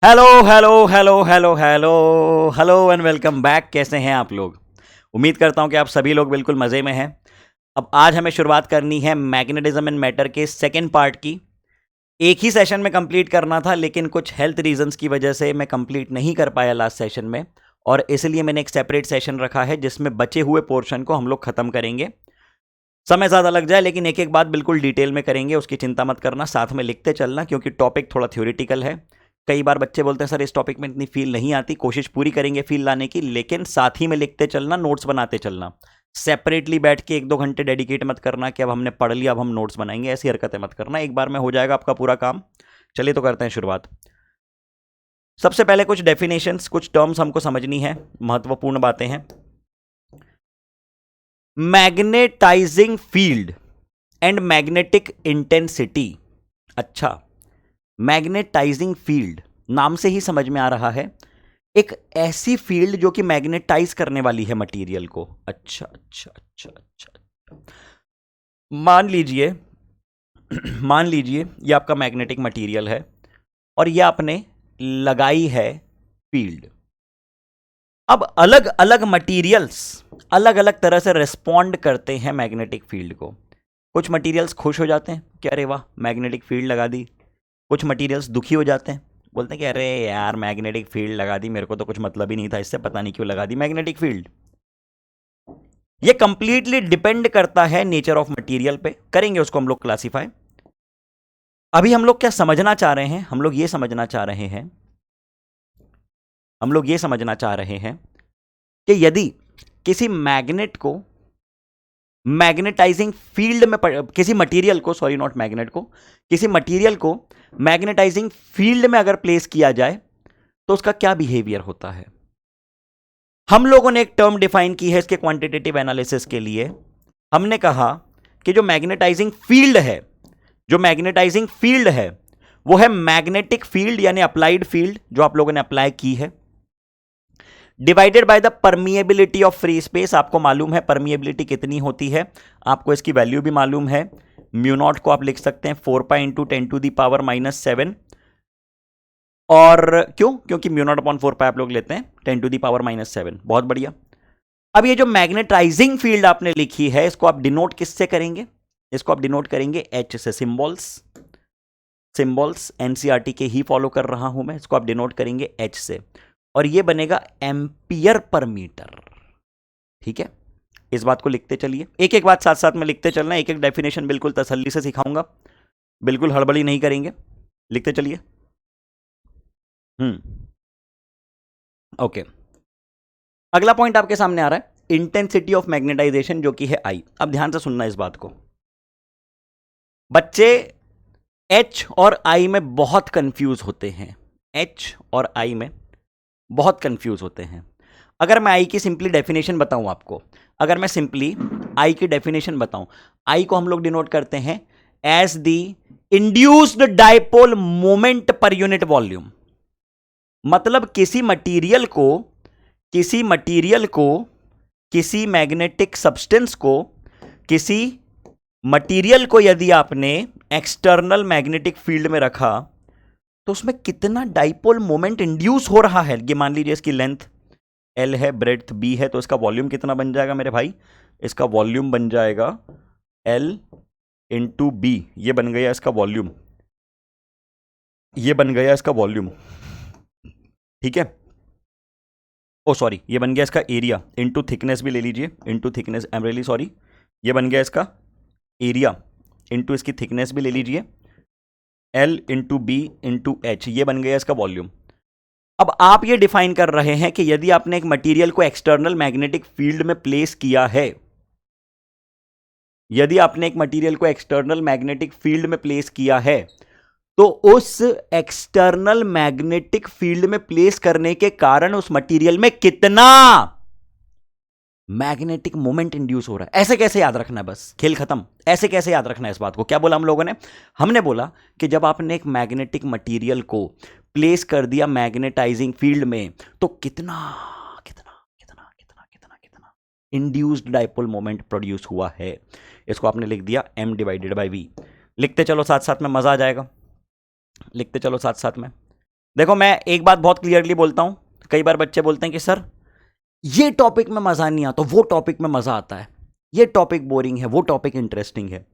Hello hello hello hello hello hello and welcome back. कैसे हैं आप लोग? उम्मीद करता हूं कि आप सभी लोग बिल्कुल मज़े में हैं। अब आज हमें शुरुआत करनी है मैग्नेटिज्म एंड मैटर के सेकंड पार्ट की। एक ही सेशन में कंप्लीट करना था, लेकिन कुछ हेल्थ रीजंस की वजह से मैं कंप्लीट नहीं कर पाया लास्ट सेशन में, और इसलिए मैंने एक सेपरेट सेशन रखा है जिसमें बचे हुए पोर्शन को हम लोग खत्म करेंगे। समय ज़्यादा लग जाए, लेकिन एक एक बात बिल्कुल डिटेल में करेंगे, उसकी चिंता मत करना। साथ में लिखते चलना, क्योंकि टॉपिक थोड़ा थ्योरेटिकल है। कई बार बच्चे बोलते हैं सर इस टॉपिक में इतनी फील नहीं आती, कोशिश पूरी करेंगे फील लाने की, लेकिन साथ ही में लिखते चलना, नोट्स बनाते चलना। सेपरेटली बैठ के 1-2 घंटे डेडिकेट मत करना कि अब हमने पढ़ लिया अब हम नोट्स बनाएंगे, ऐसी हरकतें मत करना। एक बार में हो जाएगा आपका पूरा काम। चलिए तो करते हैं शुरुआत। सबसे पहले कुछ डेफिनेशंस, कुछ टर्म्स हमको समझनी है, महत्वपूर्ण बातें हैं। Magnetising field and magnetic intensity. अच्छा, मैग्नेटाइजिंग फील्ड नाम से ही समझ में आ रहा है, एक ऐसी फील्ड जो कि मैग्नेटाइज करने वाली है मटेरियल को। अच्छा अच्छा अच्छा अच्छा अच्छा। मान लीजिए मान लीजिए ये आपका मैग्नेटिक मटेरियल है और ये आपने लगाई है फील्ड। अब अलग अलग मटेरियल्स अलग अलग तरह से रिस्पॉन्ड करते हैं मैग्नेटिक फील्ड को। कुछ मटेरियल्स खुश हो जाते हैं कि अरे वाह मैग्नेटिक फील्ड लगा दी। कुछ मटेरियल्स दुखी हो जाते हैं, बोलते हैं कि अरे यार मैग्नेटिक फील्ड लगा दी, मेरे को तो कुछ मतलब ही नहीं था इससे, पता नहीं क्यों लगा दी मैग्नेटिक फील्ड। ये कंप्लीटली डिपेंड करता है नेचर ऑफ मटेरियल पे, करेंगे उसको हम लोग क्लासीफाई। अभी हम लोग क्या समझना चाह रहे हैं? हम लोग ये समझना चाह रहे हैं कि यदि किसी मैग्नेट को मैग्नेटाइजिंग फील्ड में किसी मटेरियल को, सॉरी नॉट मैग्नेट को, किसी मटेरियल को मैग्नेटाइजिंग फील्ड में अगर प्लेस किया जाए तो उसका क्या बिहेवियर होता है। हम लोगों ने एक टर्म डिफाइन की है इसके क्वांटिटेटिव एनालिसिस के लिए। हमने कहा कि जो मैग्नेटाइजिंग फील्ड है वो है मैग्नेटिक फील्ड यानी अप्लाइड फील्ड जो आप लोगों ने अप्लाई की है, divided by the permeability of free space. आपको मालूम है परमिएबिलिटी कितनी होती है, आपको इसकी वैल्यू भी मालूम है। म्यू नॉट को आप लिख सकते हैं 4 पाई इंटू 10⁻⁻⁷। और क्यों? क्योंकि म्यू नॉट अपॉन 4 पाई आप लोग लेते हैं 10⁻⁻⁷। बहुत बढ़िया। अब ये जो मैग्नेटाइजिंग फील्ड आपने लिखी है इसको आप डिनोट किससे करेंगे? इसको आप डिनोट करेंगे एच से। सिंबल्स एनसीईआरटी के ही फॉलो कर रहा हूं मैं। इसको आप डिनोट करेंगे एच से और ये बनेगा एम्पियर पर मीटर। ठीक है, इस बात को लिखते चलिए, एक एक बात साथ साथ में लिखते चलना, एक एक डेफिनेशन बिल्कुल तसल्ली से सिखाऊंगा, बिल्कुल हड़बड़ी नहीं करेंगे, लिखते चलिए। ओके, अगला पॉइंट आपके सामने आ रहा है इंटेंसिटी ऑफ मैग्नेटाइजेशन जो कि है आई। अब ध्यान से सुनना इस बात को, बच्चे एच और आई में बहुत कंफ्यूज होते हैं। एच और आई में बहुत कंफ्यूज होते हैं। अगर मैं आई की सिंपली डेफिनेशन बताऊं आपको, अगर मैं सिंपली आई की डेफिनेशन बताऊं, आई को हम लोग डिनोट करते हैं as the induced dipole moment per unit volume. मतलब किसी मैग्नेटिक सब्सटेंस को, किसी मटेरियल को यदि आपने एक्सटर्नल मैग्नेटिक फील्ड में रखा तो उसमें कितना डाइपोल मोमेंट इंड्यूस हो रहा है। ये मान लीजिए इसकी लेंथ एल है, ब्रेड्थ बी है, तो इसका वॉल्यूम कितना बन जाएगा मेरे भाई? इसका वॉल्यूम बन जाएगा एल इंटू बी। ये बन गया इसका वॉल्यूम, ये बन गया इसका वॉल्यूम। ठीक है, ओ सॉरी, ये बन गया इसका एरिया इंटू थिकनेस भी ले लीजिए, into thickness, I am really sorry, ये बन गया इसका एरिया इंटू इसकी थिकनेस भी ले लीजिए, L into B into H, ये बन गया इसका वॉल्यूम। अब आप ये डिफाइन कर रहे हैं कि यदि आपने एक मटेरियल को एक्सटर्नल मैग्नेटिक फील्ड में प्लेस किया है, यदि आपने एक मटेरियल को एक्सटर्नल मैग्नेटिक फील्ड में प्लेस किया है तो उस एक्सटर्नल मैग्नेटिक फील्ड में प्लेस करने के कारण उस मटेरियल में कितना मैग्नेटिक मोमेंट इंड्यूस हो रहा है। ऐसे कैसे याद रखना है, बस खेल खत्म। ऐसे कैसे याद रखना है इस बात को? क्या बोला हम लोगों ने? हमने बोला कि जब आपने एक मैग्नेटिक मटेरियल को प्लेस कर दिया मैग्नेटाइजिंग फील्ड में तो कितना कितना कितना कितना कितना कितना इंड्यूस्ड डाइपोल मोमेंट प्रोड्यूस हुआ है। इसको आपने लिख दिया m डिवाइडेड बाई v। लिखते चलो साथ साथ में, मजा आ जाएगा, लिखते चलो साथ साथ में। देखो मैं एक बात बहुत क्लियरली बोलता हूं, कई बार बच्चे बोलते हैं कि सर ये टॉपिक में मजा नहीं आता, वो टॉपिक में मजा आता है, ये टॉपिक बोरिंग है, वो टॉपिक इंटरेस्टिंग है।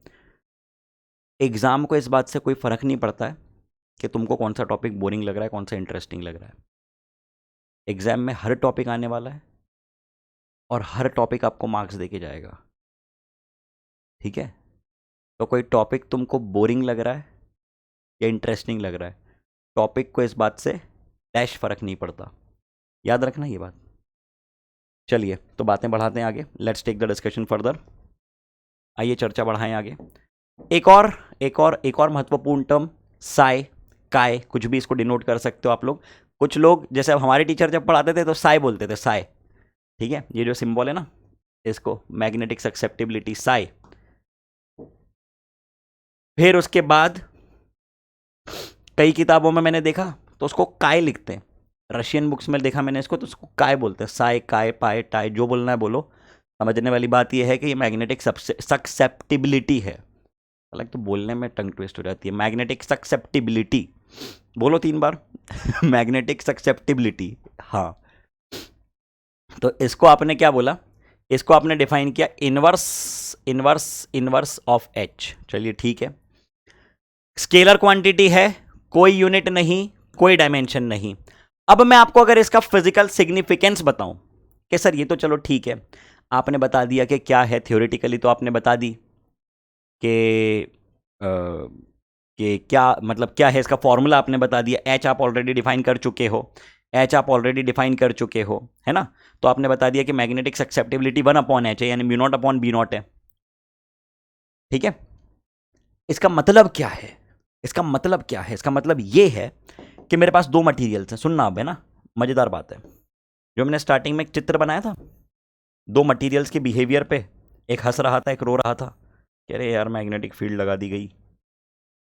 एग्जाम को इस बात से कोई फर्क नहीं पड़ता है कि तुमको कौन सा टॉपिक बोरिंग लग रहा है, कौन सा इंटरेस्टिंग लग रहा है। एग्जाम में हर टॉपिक आने वाला है और हर टॉपिक आपको मार्क्स देके जाएगा, ठीक है। तो कोई टॉपिक तुमको बोरिंग लग रहा है या इंटरेस्टिंग लग रहा है, टॉपिक को इस बात से डैश फर्क नहीं पड़ता, याद रखना ये बात। चलिए तो बातें बढ़ाते हैं आगे, let's take the discussion further. आइए चर्चा बढ़ाएं आगे। एक और महत्वपूर्ण टर्म साय, काय, कुछ भी इसको डिनोट कर सकते हो आप लोग। कुछ लोग जैसे हमारे टीचर जब पढ़ाते थे तो साय बोलते थे, साय, ठीक है। ये जो सिंबल है ना, इसको मैग्नेटिक ससेप्टिबिलिटी, साय। फिर उसके बाद कई किताबों में मैंने देखा तो उसको काय लिखते हैं, रशियन बुक्स में देखा मैंने इसको, तो उसको काय बोलते हैं, साय, काय, पाए, टाई, जो बोलना है बोलो। समझने वाली बात यह है कि ये मैग्नेटिक ससेप्टिबिलिटी है। हालांकि तो बोलने में टंग ट्विस्ट हो जाती है। मैग्नेटिक ससेप्टिबिलिटी बोलो 3 बार मैग्नेटिक ससेप्टिबिलिटी, हाँ। तो इसको आपने क्या बोला, इसको आपने डिफाइन किया इनवर्स ऑफ एच। चलिए ठीक है, स्केलर क्वांटिटी है, कोई यूनिट नहीं, कोई डायमेंशन नहीं। अब मैं आपको अगर इसका फिजिकल सिग्निफिकेंस बताऊं कि सर ये तो चलो ठीक है, आपने बता दिया कि क्या है, थ्योरेटिकली तो आपने बता दी कि क्या मतलब क्या है, इसका फॉर्मूला आपने बता दिया, एच आप ऑलरेडी डिफाइन कर चुके हो, है ना। तो आपने बता दिया कि मैग्नेटिक ससेप्टिबिलिटी 1/h है, यानी μ0/B0 है, ठीक है। इसका मतलब क्या है, इसका मतलब ये है कि मेरे पास 2 मटेरियल्स हैं। सुनना अब, है ना, मजेदार बात है। जो मैंने स्टार्टिंग में एक चित्र बनाया था 2 मटेरियल्स के बिहेवियर पे, एक हंस रहा था, एक रो रहा था, कह रहे यार मैग्नेटिक फील्ड लगा दी गई, है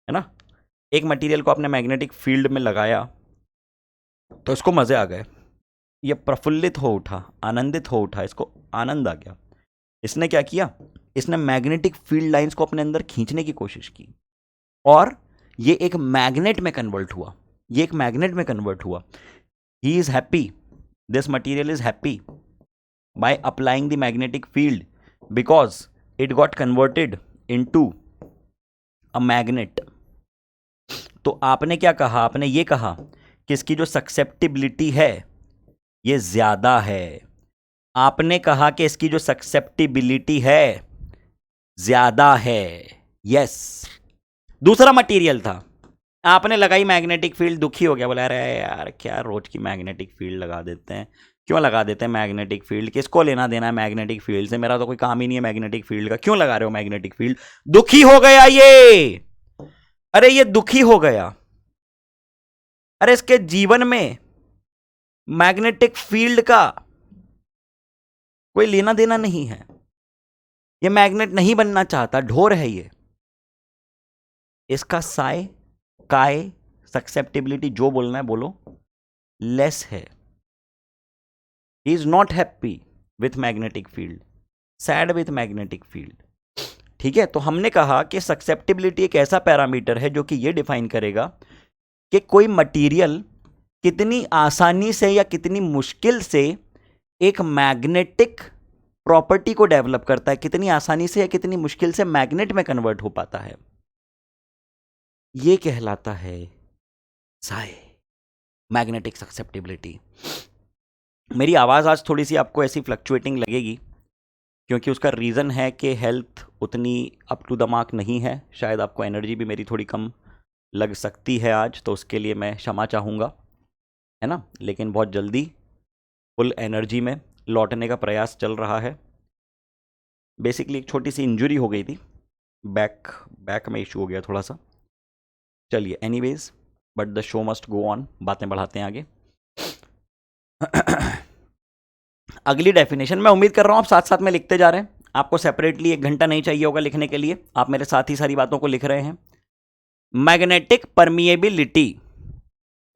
ना। एक मटेरियल को आपने मैग्नेटिक फील्ड में लगाया तो इसको मजे आ गए, ये प्रफुल्लित हो उठा, आनंदित हो उठा, इसको आनंद आ गया। इसने क्या किया, इसने मैग्नेटिक फील्ड लाइंस को अपने अंदर खींचने की कोशिश की और ये एक मैग्नेट में कन्वर्ट हुआ, he is happy, this material is happy by applying the magnetic field because it got converted into a magnet। तो आपने क्या कहा, आपने ये कहा कि इसकी जो सक्सेप्टिबिलिटी है ये ज्यादा है। आपने कहा कि इसकी जो सक्सेप्टिबिलिटी है ज्यादा है, यस। दूसरा मटेरियल था, आपने लगाई मैग्नेटिक फील्ड, दुखी हो गया, बोला अरे यार क्या रोज की मैग्नेटिक फील्ड लगा देते हैं, क्यों लगा देते हैं मैग्नेटिक फील्ड, किसको लेना देना है मैग्नेटिक फील्ड से, मेरा तो कोई काम ही नहीं है मैग्नेटिक फील्ड का, क्यों लगा रहे हो मैग्नेटिक फील्ड। दुखी हो गया ये, अरे ये दुखी हो गया, अरे इसके जीवन में मैग्नेटिक फील्ड का कोई लेना देना नहीं है, ये मैग्नेट नहीं बनना चाहता, ढोर है ये। इसका साय, काय, सक्सेप्टिबिलिटी जो बोलना है बोलो, लेस है। He is not happy with magnetic field, sad with magnetic field, ठीक है। तो हमने कहा कि सक्सेप्टिबिलिटी एक ऐसा पैरामीटर है जो कि ये डिफाइन करेगा कि कोई मटेरियल कितनी आसानी से या कितनी मुश्किल से एक मैग्नेटिक प्रॉपर्टी को डेवलप करता है, कितनी आसानी से या कितनी मुश्किल से मैग्नेट में कन्वर्ट हो पाता है, ये कहलाता है साय, मैग्नेटिक सक्सेप्टिबिलिटी। मेरी आवाज़ आज थोड़ी सी आपको ऐसी फ्लक्चुएटिंग लगेगी क्योंकि उसका रीज़न है कि हेल्थ उतनी अप टू द मार्क नहीं है, शायद आपको एनर्जी भी मेरी थोड़ी कम लग सकती है आज, तो उसके लिए मैं क्षमा चाहूँगा, है ना। लेकिन बहुत जल्दी फुल एनर्जी में लौटने का प्रयास चल रहा है। बेसिकली एक छोटी सी इंजरी हो गई थी, बैक में इशू हो गया थोड़ा सा। चलिए anyways, but the show must go on, बातें बढ़ाते हैं आगे। अगली डेफिनेशन मैं उम्मीद कर रहा हूं आप साथ साथ में लिखते जा रहे हैं, आपको सेपरेटली 1 घंटा नहीं चाहिए होगा लिखने के लिए, आप मेरे साथ ही सारी बातों को लिख रहे हैं। Magnetic permeability,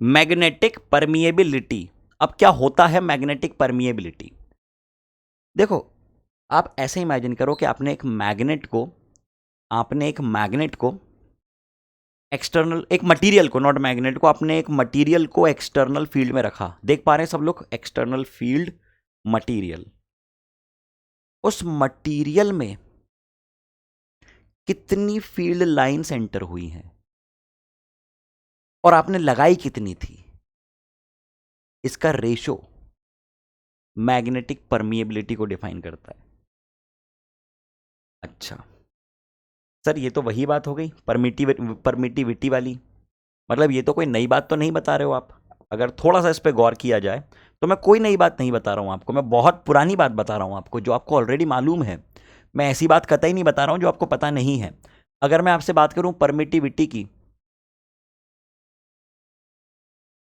magnetic permeability. अब क्या होता है मैग्नेटिक परमिएबिलिटी? देखो आप ऐसे इमेजिन करो कि आपने एक मैग्नेट को एक्सटर्नल, एक मटेरियल को, नॉट मैग्नेट को, आपने एक मटेरियल को एक्सटर्नल फील्ड में रखा, देख पा रहे हैं सब लोग, एक्सटर्नल फील्ड मटेरियल, उस मटेरियल में कितनी फील्ड लाइंस एंटर हुई हैं और आपने लगाई कितनी थी, इसका रेशो मैग्नेटिक परमिएबिलिटी को डिफाइन करता है। अच्छा सर, ये तो वही बात हो गई परमिटिविटी वाली, मतलब ये तो कोई नई बात तो नहीं बता रहे हो आप। अगर थोड़ा सा इस पर गौर किया जाए तो मैं कोई नई बात नहीं बता रहा हूं आपको, मैं बहुत पुरानी बात बता रहा हूं आपको, जो आपको ऑलरेडी मालूम है। मैं ऐसी बात कतई नहीं बता रहा हूं जो आपको पता नहीं है। अगर मैं आपसे बात करूं परमिटिविटी की,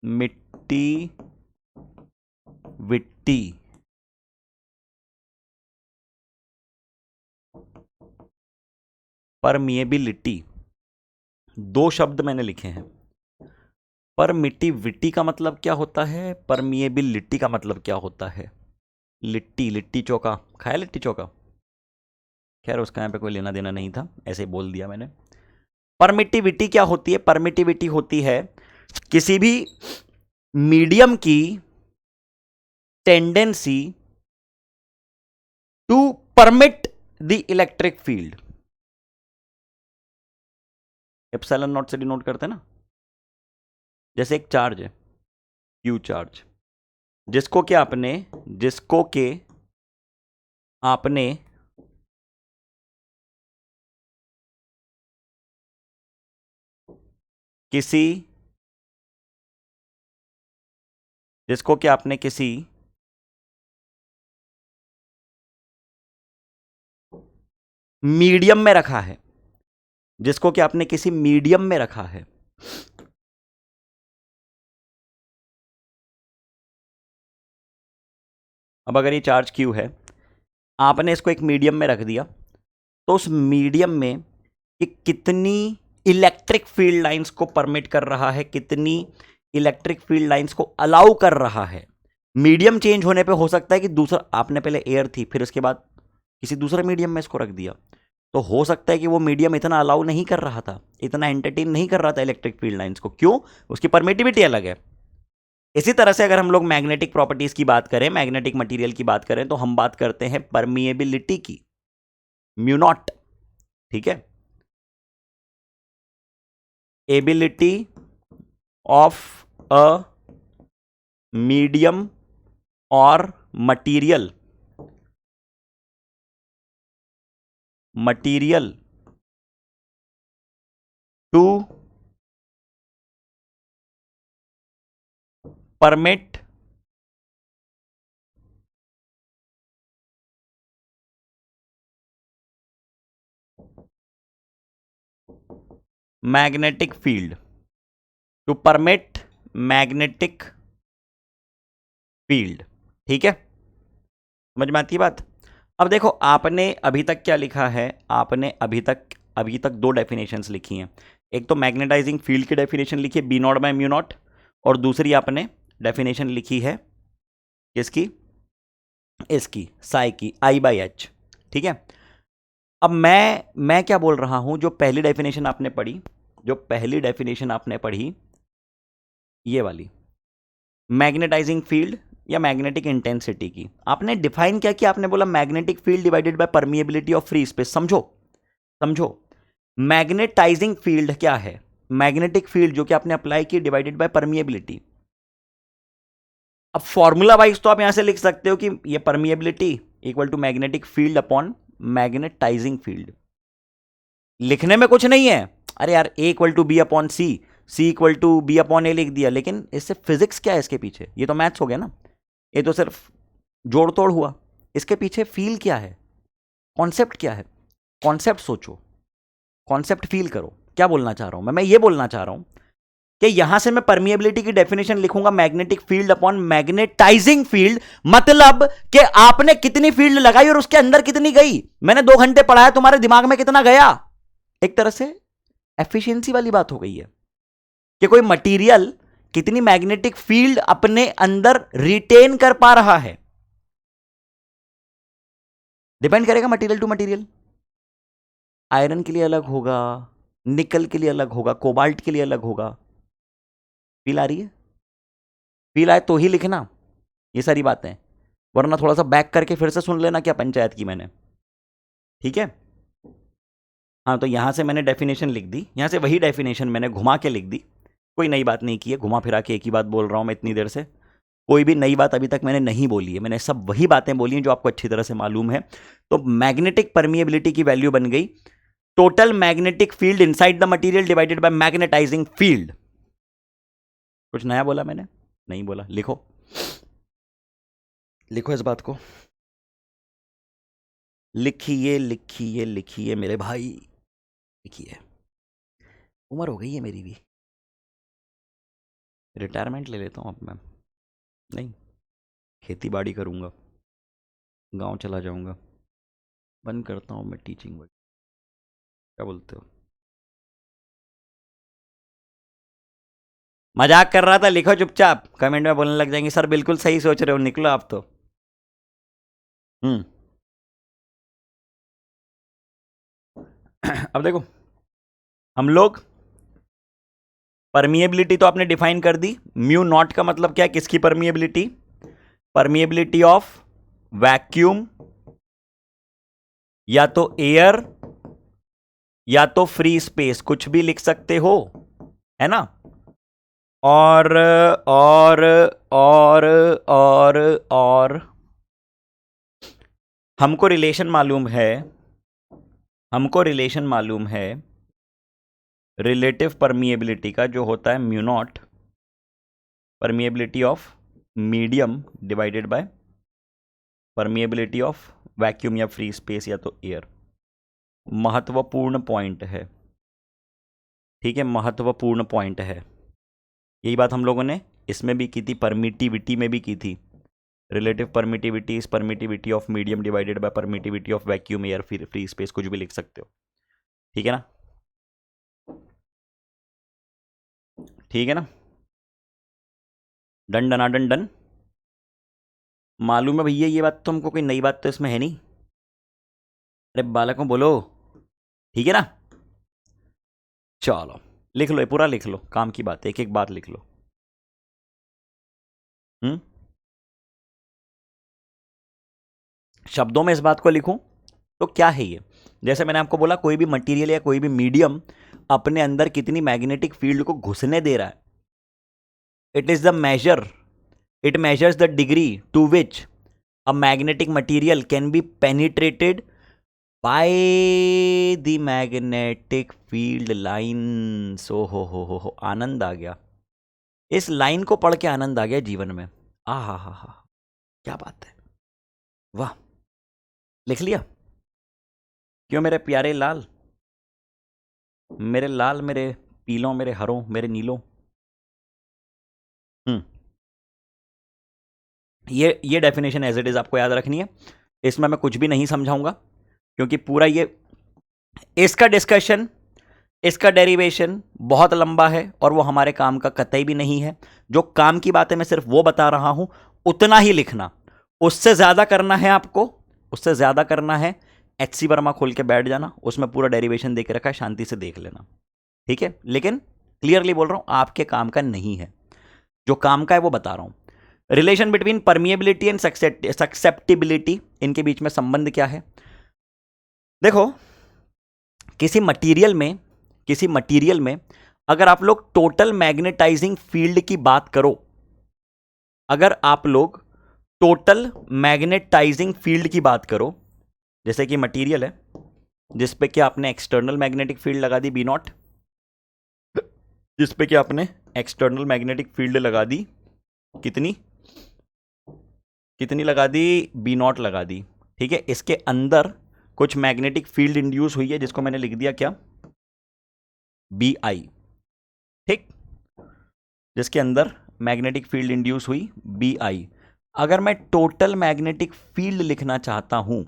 मिट्टी विट्टी, परमिएबिलिटी, दो शब्द मैंने लिखे हैं। परमिटिविटी का मतलब क्या होता है, परमिएबिलिटी का मतलब क्या होता है। लिट्टी, लिट्टी चोखा खाया, लिट्टी चोखा, खैर उसका यहाँ पे कोई लेना देना नहीं था, ऐसे ही बोल दिया मैंने। परमिटिविटी क्या होती है, परमिटिविटी होती है किसी भी मीडियम की tendency to permit the electric field. Epsilon not से डिनोट करते हैं ना, जैसे एक चार्ज है क्यू चार्ज, जिसको कि आपने किसी, जिसको कि आपने किसी मीडियम में रखा है, जिसको कि आपने किसी मीडियम में रखा है। अब अगर ये चार्ज क्यू है, आपने इसको एक मीडियम में रख दिया, तो उस मीडियम में ये कितनी इलेक्ट्रिक फील्ड लाइंस को परमिट कर रहा है, कितनी इलेक्ट्रिक फील्ड लाइंस को अलाउ कर रहा है। मीडियम चेंज होने पे हो सकता है कि दूसरा, आपने पहले एयर थी, फिर उसके बाद किसी दूसरे मीडियम में इसको रख दिया, तो हो सकता है कि वो मीडियम इतना अलाउ नहीं कर रहा था, इतना एंटरटेन नहीं कर रहा था इलेक्ट्रिक फील्ड लाइंस को। क्यों? उसकी परमिटिविटी अलग है। इसी तरह से अगर हम लोग मैग्नेटिक प्रॉपर्टीज की बात करें, मैग्नेटिक मटेरियल की बात करें, तो हम बात करते हैं परमिएबिलिटी की, म्यू नॉट, ठीक है, एबिलिटी ऑफ अ मीडियम और material to permit magnetic field, to permit magnetic field. ठीक है, समझ में आती है बात। अब देखो, आपने अभी तक क्या लिखा है, आपने अभी तक दो डेफिनेशंस लिखी हैं। एक तो मैग्नेटाइजिंग फील्ड की डेफिनेशन लिखी है B not by mu not, और दूसरी आपने डेफिनेशन लिखी है किसकी, इसकी साई की, आई बाई एच। ठीक है, अब मैं क्या बोल रहा हूं, जो पहली डेफिनेशन आपने पढ़ी, ये वाली मैग्नेटाइजिंग फील्ड या मैग्नेटिक इंटेंसिटी की, आपने डिफाइन क्या किया, आपने बोला magnetic field divided by permeability of free space. समझो मैग्नेटाइजिंग फील्ड क्या है, मैग्नेटिक फील्ड जो कि आपने अप्लाई की डिवाइडेड बाय परमिएबिलिटी। अब फॉर्मूला वाइज तो आप यहां से लिख सकते हो कि ये permeability equal to magnetic field upon magnetising field. लिखने में कुछ नहीं है, अरे यार A equal to b upon c, c equal to b upon a लिख दिया, लेकिन इससे फिजिक्स क्या है इसके पीछे, ये तो मैथ्स हो गया ना, ये तो सिर्फ जोड़ तोड़ हुआ। इसके पीछे फील क्या है, कॉन्सेप्ट क्या है, कॉन्सेप्ट सोचो, कॉन्सेप्ट फील करो। क्या बोलना चाह रहा हूं मैं ये बोलना चाह रहा हूं कि यहां से मैं परमिएबिलिटी की डेफिनेशन लिखूंगा magnetic field upon magnetising field, मतलब कि आपने कितनी फील्ड लगाई और उसके अंदर कितनी गई। मैंने 2 घंटे पढ़ाया, तुम्हारे दिमाग में कितना गया। एक तरह से एफिशिएंसी वाली बात हो गई है कि कोई मटेरियल कितनी मैग्नेटिक फील्ड अपने अंदर रिटेन कर पा रहा है। डिपेंड करेगा मटेरियल टू मटेरियल, आयरन के लिए अलग होगा, निकल के लिए अलग होगा, कोबाल्ट के लिए अलग होगा। फील आ रही है? फील आए तो ही लिखना ये सारी बातें, वरना थोड़ा सा बैक करके फिर से सुन लेना क्या पंचायत की मैंने, ठीक है? हाँ, तो यहां से मैंने डेफिनेशन लिख दी, यहां से वही डेफिनेशन मैंने घुमा के लिख दी, कोई नई बात नहीं की है, घुमा फिरा के एक ही बात बोल रहा हूं मैं इतनी देर से। कोई भी नई बात अभी तक मैंने नहीं बोली है, मैंने सब वही बातें बोली हैं जो आपको अच्छी तरह से मालूम है। तो मैग्नेटिक परमिएबिलिटी की वैल्यू बन गई total magnetic field inside the material divided by magnetising field. कुछ नया बोला मैंने? नहीं बोला। लिखो, लिखो इस बात को, लिखिए लिखिए लिखिए मेरे भाई, लिखिए। उम्र हो गई है मेरी भी, रिटायरमेंट ले लेता हूँ अब मैं। नहीं, खेती बाड़ी करूँगा, गांव चला जाऊँगा, बंद करता हूँ मैं टीचिंग। क्या बोलते हो? मजाक कर रहा था, लिखो चुपचाप, कमेंट में बोलने लग जाएंगे सर बिल्कुल सही सोच रहे हो, निकलो आप तो। अब देखो, हम लोग परमिएबिलिटी तो आपने डिफाइन कर दी। म्यू नॉट का मतलब क्या है? किसकी परमिएबिलिटी? परमिएबिलिटी ऑफ वैक्यूम, या तो एयर या तो फ्री स्पेस, कुछ भी लिख सकते हो, है ना? और और और और और हमको रिलेशन मालूम है, हमको रिलेशन मालूम है रिलेटिव परमिएबिलिटी का, जो होता है mu naught permeability of medium divided by permeability of vacuum या फ्री स्पेस या तो एयर। महत्वपूर्ण पॉइंट है, ठीक है, महत्वपूर्ण पॉइंट है। यही बात हम लोगों ने इसमें भी की थी, परमिटिविटी में भी की थी। Relative permittivity is permittivity of medium divided by permittivity of vacuum air free space, कुछ भी लिख सकते हो, ठीक है ना? ठीक है ना? डन डन डन डन। मालूम है भैया ये बात, तो हमको कोई नई बात तो इसमें है नहीं। अरे बालकों बोलो, ठीक है ना? चलो लिख लो, ये पूरा लिख लो, काम की बात है, एक एक बात लिख लो। शब्दों में इस बात को लिखूं तो क्या है ये? जैसे मैंने आपको बोला, कोई भी मटेरियल या कोई भी मीडियम अपने अंदर कितनी मैग्नेटिक फील्ड को घुसने दे रहा है, it is the measure, it measures the degree to which a magnetic material can be penetrated by the magnetic field line. So हो, आनंद आ गया, इस लाइन को पढ़ के आनंद आ गया जीवन में। आ हा, क्या बात है, वाह! लिख लिया? क्यों मेरे प्यारे लाल, मेरे लाल, मेरे पीलों, मेरे हरों, मेरे नीलों। ये डेफिनेशन एज इट इज आपको याद रखनी है, इसमें मैं कुछ भी नहीं समझाऊंगा, क्योंकि पूरा ये इसका डिस्कशन, इसका डेरिवेशन बहुत लंबा है और वो हमारे काम का कतई भी नहीं है। जो काम की बातें मैं सिर्फ वो बता रहा हूं, उतना ही लिखना, उससे ज्यादा करना है आपको, उससे ज्यादा करना है HC वर्मा खोल के बैठ जाना, उसमें पूरा डेरिवेशन देख रखा है, शांति से देख लेना, ठीक है? लेकिन क्लियरली बोल रहा हूं, आपके काम का नहीं है, जो काम का है वो बता रहा हूं। रिलेशन बिटवीन परमिएबिलिटी एंड सक्सेप्टिबिलिटी, इनके बीच में संबंध क्या है? देखो, किसी मटेरियल में, किसी मटेरियल में अगर आप लोग टोटल मैग्नेटाइजिंग फील्ड की बात करो, अगर आप लोग टोटल मैग्नेटाइजिंग फील्ड की बात करो, जैसे कि मटेरियल है जिस पे कि आपने एक्सटर्नल मैग्नेटिक फील्ड लगा दी B0, जिस पे कि आपने एक्सटर्नल मैग्नेटिक फील्ड लगा दी, कितनी कितनी लगा दी? B0 लगा दी, ठीक है? इसके अंदर कुछ मैग्नेटिक फील्ड इंड्यूस हुई है, जिसको मैंने लिख दिया क्या? BI, ठीक? जिसके अंदर मैग्नेटिक फील्ड इंड्यूस हुई BI। अगर मैं टोटल मैग्नेटिक फील्ड लिखना चाहता हूं,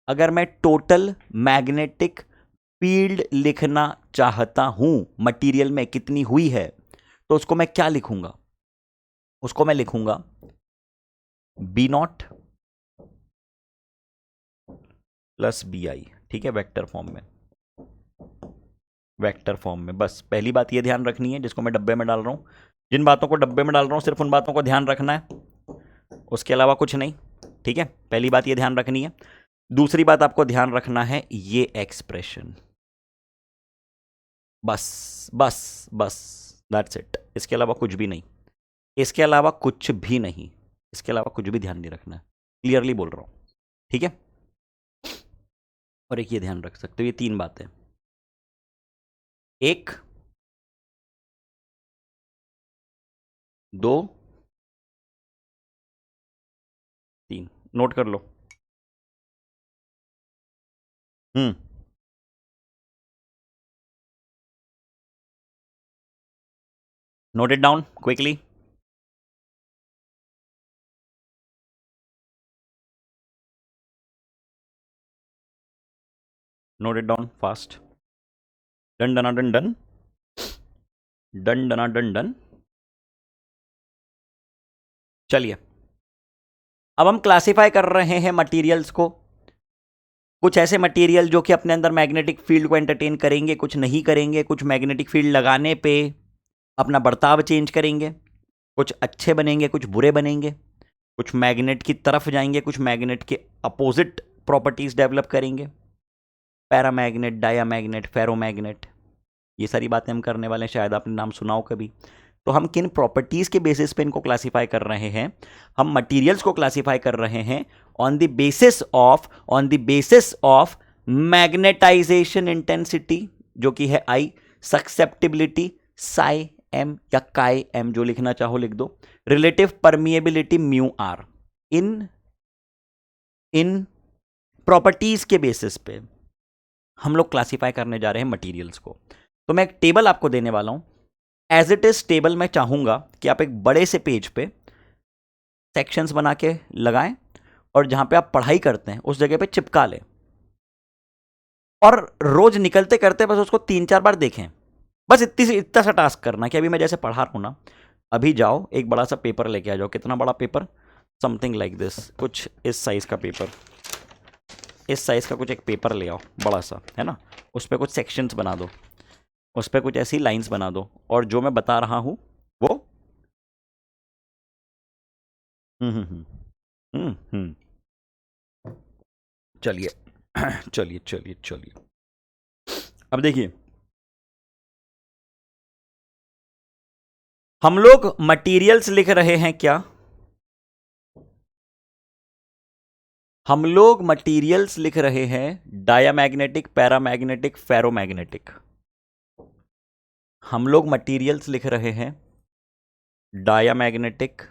अगर मैं टोटल मैग्नेटिक फील्ड लिखना चाहता हूं मटेरियल में कितनी हुई है, तो उसको मैं क्या लिखूंगा? उसको मैं लिखूंगा B0 प्लस BI, ठीक है, वेक्टर फॉर्म में। वेक्टर फॉर्म में। बस पहली बात ये ध्यान रखनी है, जिसको मैं डब्बे में डाल रहा हूँ, जिन बातों को डब्बे में डाल रहा हूँ सिर्फ उन बातों को ध्यान रखना है, उसके अलावा कुछ नहीं। ठीक है, पहली बात ये ध्यान रखनी है। दूसरी बात आपको ध्यान रखना है ये एक्सप्रेशन, बस बस बस, दैट्स इट। इसके अलावा कुछ भी नहीं, इसके अलावा कुछ भी नहीं, इसके अलावा कुछ भी ध्यान नहीं रखना है, क्लियरली बोल रहा हूं। ठीक है, और एक ये ध्यान रख सकते हो, ये 3 बातें, 1 2 3, नोट कर लो। Note it down quickly. Note it down fast. डन डना डन डन, डन डना डन डन। चलिए, अब हम क्लासिफाई कर रहे हैं मटेरियल्स को। कुछ ऐसे मटेरियल जो कि अपने अंदर मैग्नेटिक फील्ड को एंटरटेन करेंगे, कुछ नहीं करेंगे, कुछ मैग्नेटिक फील्ड लगाने पे अपना बर्ताव चेंज करेंगे, कुछ अच्छे बनेंगे, कुछ बुरे बनेंगे, कुछ मैग्नेट की तरफ जाएंगे, कुछ मैग्नेट के अपोजिट प्रॉपर्टीज डेवलप करेंगे, पैरामैग्नेट, डायामैग्नेट, फेरोमैग्नेट, ये सारी बातें हम करने वाले हैं। शायद आपने नाम सुनाओ कभी। तो हम किन प्रॉपर्टीज के बेसिस पे इनको क्लासिफाई कर रहे हैं? हम मटेरियल्स को क्लासिफाई कर रहे हैं on the basis of magnetization intensity, जो कि है आई, सक्सेप्टिबिलिटी साई एम या काई एम, जो लिखना चाहो लिख दो, रिलेटिव परमिएबिलिटी म्यू आर। इन प्रॉपर्टीज के बेसिस पे हम लोग क्लासिफाई करने जा रहे हैं मटेरियल्स को। तो मैं एक टेबल आपको देने वाला हूं, एज इट इज टेबल मैं चाहूंगा कि आप एक बड़े से पेज पे सेक्शंस बना के लगाएं और जहां पे आप पढ़ाई करते हैं उस जगह पे चिपका लें, और रोज निकलते करते बस उसको 3-4 बार देखें। बस इतना सा टास्क करना कि अभी मैं जैसे पढ़ा रहा हूं ना, अभी जाओ एक बड़ा सा पेपर लेके आ जाओ। कितना बड़ा पेपर? समथिंग लाइक दिस, कुछ इस साइज का पेपर, इस साइज का कुछ एक पेपर ले आओ बड़ा सा, है ना। उस पर कुछ सेक्शंस बना दो, उस पर कुछ ऐसी लाइंस बना दो, और जो मैं बता रहा हूं वो चलिए चलिए चलिए चलिए, अब देखिए, हम लोग मटेरियल्स लिख रहे हैं क्या? हम लोग मटेरियल्स लिख रहे हैं डायामैग्नेटिक, पैरामैग्नेटिक, फेरोमैग्नेटिक। हम लोग मटेरियल्स लिख रहे हैं डायामैग्नेटिक,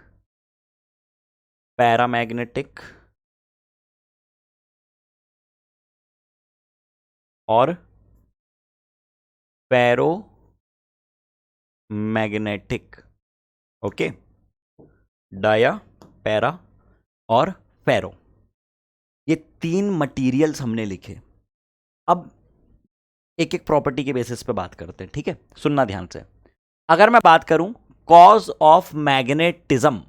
पैरामैग्नेटिक और फेरो मैग्नेटिक। ओके, डाया, पैरा और फेरो, ये 3 मटेरियल्स हमने लिखे। अब एक एक प्रॉपर्टी के बेसिस पे बात करते हैं, ठीक है? सुनना ध्यान से। अगर मैं बात करूं cause of magnetism,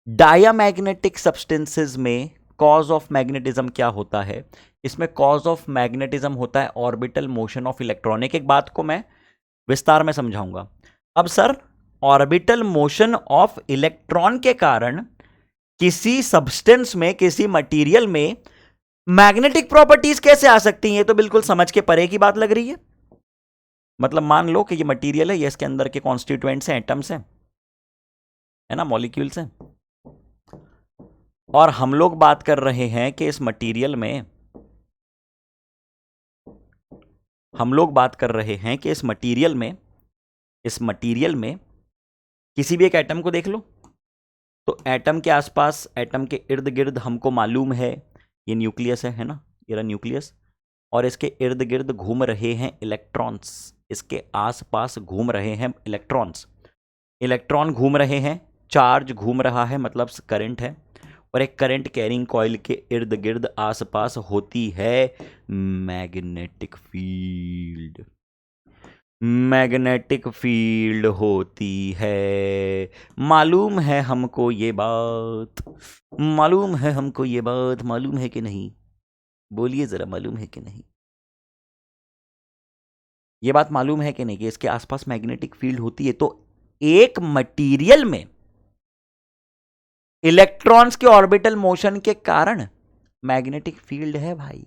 diamagnetic substances में कॉज ऑफ मैग्नेटिज्म क्या होता है? इसमें कॉज ऑफ मैग्नेटिज्म होता है ऑर्बिटल मोशन ऑफ इलेक्ट्रॉन। एक बात को मैं विस्तार में समझाऊंगा। अब sir, orbital motion of electron के कारण किसी सब्सटेंस में, किसी मटेरियल में मैग्नेटिक प्रॉपर्टीज कैसे आ सकती हैं? ये तो बिल्कुल समझ के परे की बात लग रही है। मतलब मान लो कि ये मटेरियल है, ये इसके अंदर के कॉन्स्टिट्यूएंट्स हैं, एटम्स हैं, है ना, मॉलिक्यूल्स हैं, और हम लोग बात कर रहे हैं कि इस मटेरियल में, हम लोग बात कर रहे हैं कि इस मटेरियल में किसी भी एक एटम को देख लो, तो एटम के आसपास, एटम के इर्द गिर्द हमको मालूम है ये न्यूक्लियस है ना, ये रहा न्यूक्लियस, और इसके इर्द गिर्द घूम रहे हैं इलेक्ट्रॉन्स, इसके आसपास घूम रहे हैं इलेक्ट्रॉन्स, इलेक्ट्रॉन घूम रहे हैं, चार्ज घूम रहा है, मतलब करंट है, और एक करंट कैरिंग कॉइल के इर्द गिर्द आसपास होती है मैग्नेटिक फील्ड। मैग्नेटिक फील्ड होती है, मालूम है हमको ये बात, मालूम है हमको ये बात, मालूम है कि नहीं? बोलिए जरा, मालूम है कि नहीं? ये बात मालूम है कि नहीं कि इसके आसपास मैग्नेटिक फील्ड होती है। तो एक मटेरियल में इलेक्ट्रॉन्स के ऑर्बिटल मोशन के कारण मैग्नेटिक फील्ड है भाई।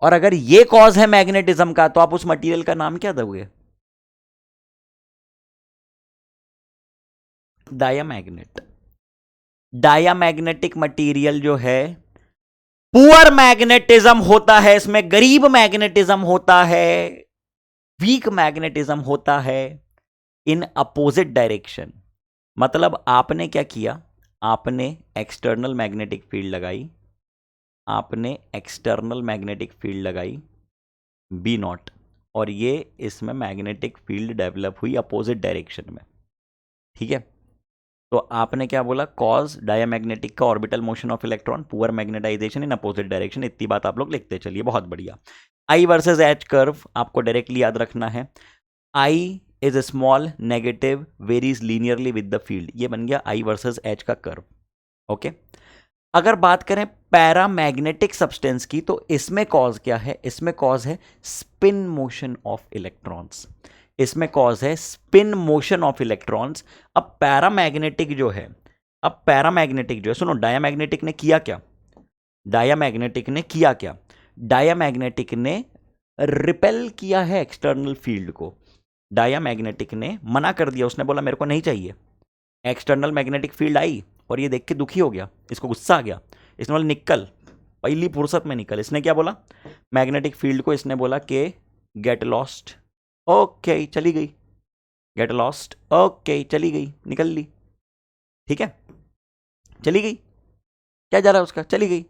और अगर ये कॉज है मैग्नेटिज्म का, तो आप उस मटेरियल का नाम क्या दोगे? डायामैग्नेट। डायामैग्नेटिक मटेरियल जो है, पुअर मैग्नेटिज्म होता है, इसमें गरीब मैग्नेटिज्म होता है, वीक मैग्नेटिज्म होता है इन अपोजिट डायरेक्शन। मतलब आपने क्या किया, आपने एक्सटर्नल मैग्नेटिक फील्ड लगाई, आपने एक्सटर्नल मैग्नेटिक फील्ड लगाई बी नॉट, और ये इसमें मैग्नेटिक फील्ड डेवलप हुई अपोजिट डायरेक्शन में। ठीक है, तो आपने क्या बोला, कॉज डायामैग्नेटिक का orbital motion of electron, poor magnetization in opposite direction. इतनी बात आप लोग लिखते चलिए, बहुत बढ़िया। आई वर्सेस एच कर्व आपको डायरेक्टली याद रखना है। I is small negative varies linearly with the field, ये बन गया आई वर्सेस एच का कर्व। ओके, अगर बात करें पैरामैग्नेटिक सब्सटेंस की, तो इसमें कॉज क्या है? इसमें कॉज है स्पिन मोशन ऑफ इलेक्ट्रॉन्स। इसमें कॉज है स्पिन मोशन ऑफ इलेक्ट्रॉन्स। अब पैरामैग्नेटिक जो है, अब पैरामैग्नेटिक जो है, सुनो, डायामैग्नेटिक ने किया क्या? डायामैग्नेटिक ने किया क्या? डायामैग्नेटिक ने रिपेल किया है एक्सटर्नल फील्ड को। डायामैग्नेटिक ने मना कर दिया, उसने बोला मेरे को नहीं चाहिए। एक्सटर्नल मैग्नेटिक फील्ड आई और ये देख के दुखी हो गया, इसको गुस्सा आ गया। इसने बोला निकल, पहली फुर्सत में निकल। इसने क्या बोला मैग्नेटिक फील्ड को? इसने बोला कि गेट लॉस्ट। ओके, चली गई। गेट लॉस्ट, ओके, चली गई, निकल ली। ठीक है, चली गई। क्या जा रहा है उसका, चली गई।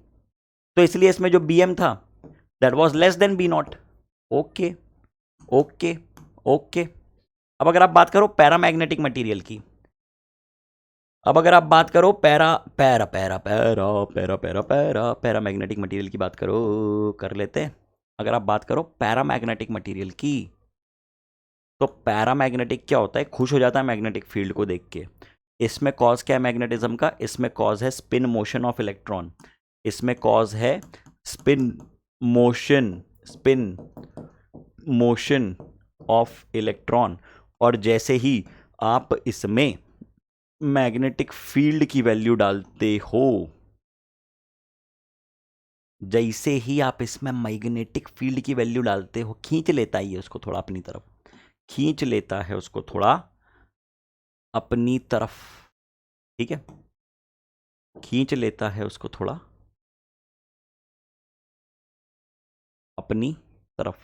तो इसलिए इसमें जो bm था that was less than B not. Okay okay okay. अब अगर आप बात करो पैरामैग्नेटिक मटेरियल की, अब अगर आप बात करो para para para para para para para para magnetic material की बात करो, कर लेते हैं। अगर आप बात करो पैरामैग्नेटिक मटीरियल की, तो पैरामैग्नेटिक क्या होता है? खुश हो जाता है मैग्नेटिक फील्ड को देख के। इसमें कॉज क्या है मैग्नेटिज्म का? इसमें कॉज है स्पिन मोशन ऑफ इलेक्ट्रॉन। इसमें कॉज है spin motion, spin motion of electron. और जैसे ही आप इसमें मैग्नेटिक फील्ड की वैल्यू डालते हो, जैसे ही आप इसमें मैग्नेटिक फील्ड की वैल्यू डालते हो, खींच लेता है उसको थोड़ा अपनी तरफ, खींच लेता है उसको थोड़ा अपनी तरफ। ठीक है, खींच लेता है उसको थोड़ा अपनी तरफ,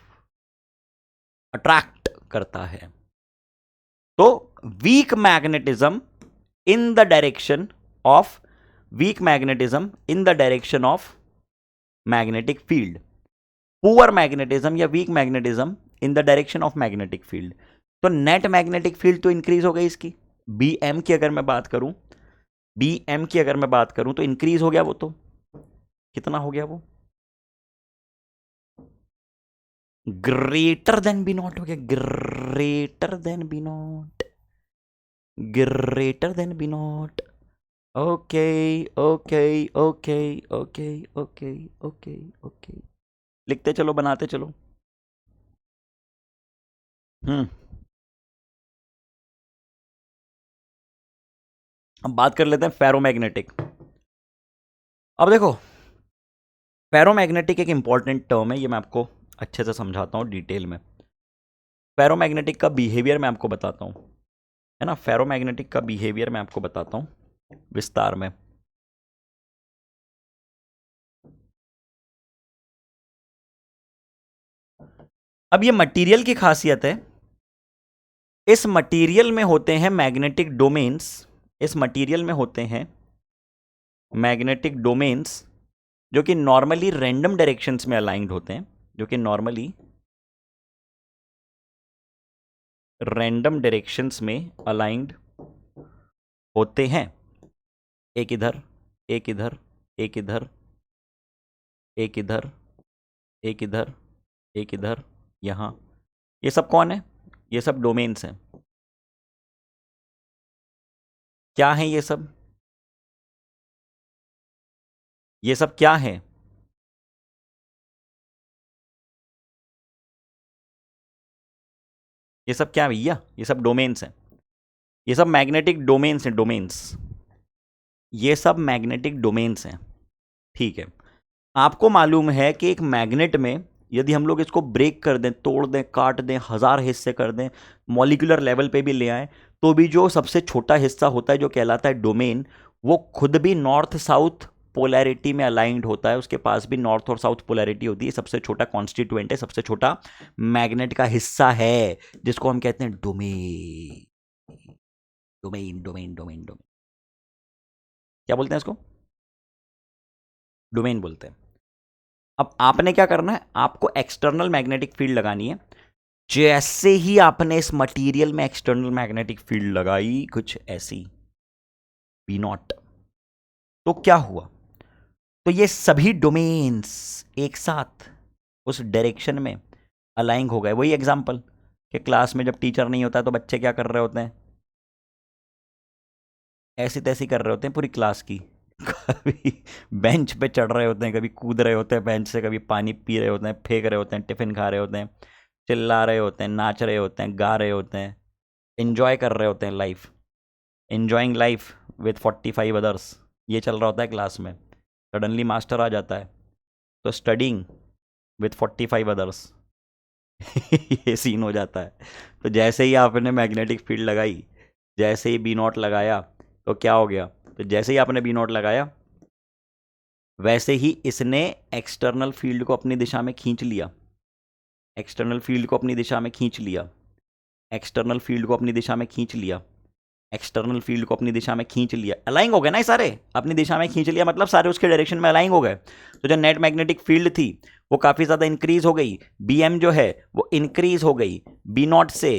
अट्रैक्ट करता है। तो weak magnetism in the direction of, weak magnetism in the direction of magnetic field, poor magnetism या weak magnetism in the direction of magnetic field. तो नेट मैग्नेटिक फील्ड तो इंक्रीज हो गई इसकी। बी एम की अगर मैं बात करूं, बी एम की अगर मैं बात करूं तो इंक्रीज हो गया वो। तो कितना हो गया वो? ग्रेटर देन बी नॉट हो गया, greater than B not, greater than B not. Okay okay okay okay okay okay okay, लिखते चलो, बनाते चलो। हम्म, अब बात कर लेते हैं फेरोमैग्नेटिक। अब देखो, फेरोमैग्नेटिक एक इंपॉर्टेंट टर्म है, ये मैं आपको अच्छे से समझाता हूँ डिटेल में। फेरोमैग्नेटिक का बिहेवियर मैं आपको बताता हूँ, है ना। फेरोमैग्नेटिक का बिहेवियर मैं आपको बताता हूँ विस्तार में। अब ये मटेरियल की खासियत है, इस मटेरियल में होते हैं मैग्नेटिक डोमेन्स, इस मटेरियल में होते हैं मैग्नेटिक डोमेन्स जो कि नॉर्मली रैंडम डायरेक्शंस में अलाइंड होते हैं, जो कि नॉर्मली रैंडम डायरेक्शंस में अलाइंड होते हैं। एक इधर, एक इधर, एक इधर, एक इधर, एक इधर, एक इधर, यहां। ये सब कौन है? ये सब डोमेन्स हैं। क्या हैं ये सब? ये सब क्या है? ये सब क्या भैया, ये सब डोमेन्स हैं, ये सब मैग्नेटिक डोमेन्स हैं, डोमेन्स, ये सब मैग्नेटिक डोमेन्स हैं। ठीक है, आपको मालूम है कि एक मैग्नेट में यदि हम लोग इसको ब्रेक कर दें, तोड़ दें, काट दें, 1000 हिस्से कर दें, मॉलिक्यूलर लेवल पे भी ले आए, तो भी जो सबसे छोटा हिस्सा होता है जो कहलाता है डोमेन, वो खुद भी नॉर्थ साउथ पोलैरिटी में अलाइंड होता है, उसके पास भी नॉर्थ और साउथ पोलैरिटी होती है। सबसे छोटा कॉन्स्टिट्यूएंट है, सबसे छोटा मैग्नेट का हिस्सा है, जिसको हम कहते हैं domain. Domain domain domain domain, क्या बोलते हैं इसको? डोमेन बोलते हैं। अब आपने क्या करना है, आपको एक्सटर्नल मैग्नेटिक फील्ड लगानी है। जैसे ही आपने इस मटेरियल में एक्सटर्नल मैग्नेटिक फील्ड लगाई, कुछ ऐसी बी नॉट, तो क्या हुआ? तो ये सभी डोमेन्स एक साथ उस डायरेक्शन में अलाइन हो गए। वही एग्जांपल कि क्लास में जब टीचर नहीं होता है तो बच्चे क्या कर रहे होते हैं, ऐसी तैसी कर रहे होते हैं पूरी क्लास की। कभी बेंच पे चढ़ रहे होते हैं, कभी कूद रहे होते हैं बेंच से, कभी पानी पी रहे होते हैं, फेंक रहे होते हैं, टिफिन खा रहे होते हैं, चिल्ला रहे होते हैं, नाच रहे होते हैं, गा रहे होते हैं, एंजॉय कर रहे होते हैं life, enjoying life with 45 others. ये चल रहा होता है क्लास में। सडनली मास्टर आ जाता है तो स्टडिंग विथ 45 अदर्स ये सीन हो जाता है। तो जैसे ही आपने मैग्नेटिक फील्ड लगाई, जैसे ही बी नॉट लगाया, तो क्या हो गया? तो जैसे ही आपने बी नॉट लगाया, वैसे ही इसने एक्सटर्नल फील्ड को अपनी दिशा में खींच लिया, एक्सटर्नल फील्ड को अपनी दिशा में खींच लिया, एक्सटर्नल फील्ड को अपनी दिशा में खींच लिया, एक्सटर्नल फील्ड को अपनी दिशा में खींच लिया। अलाइन हो गए ना ये सारे, अपनी दिशा में खींच लिया मतलब सारे उसके डायरेक्शन में अलाइन हो गए। तो जो नेट मैग्नेटिक फील्ड थी वो काफी ज्यादा इंक्रीज हो गई, बीएम जो है वो इंक्रीज हो गई बी नॉट से।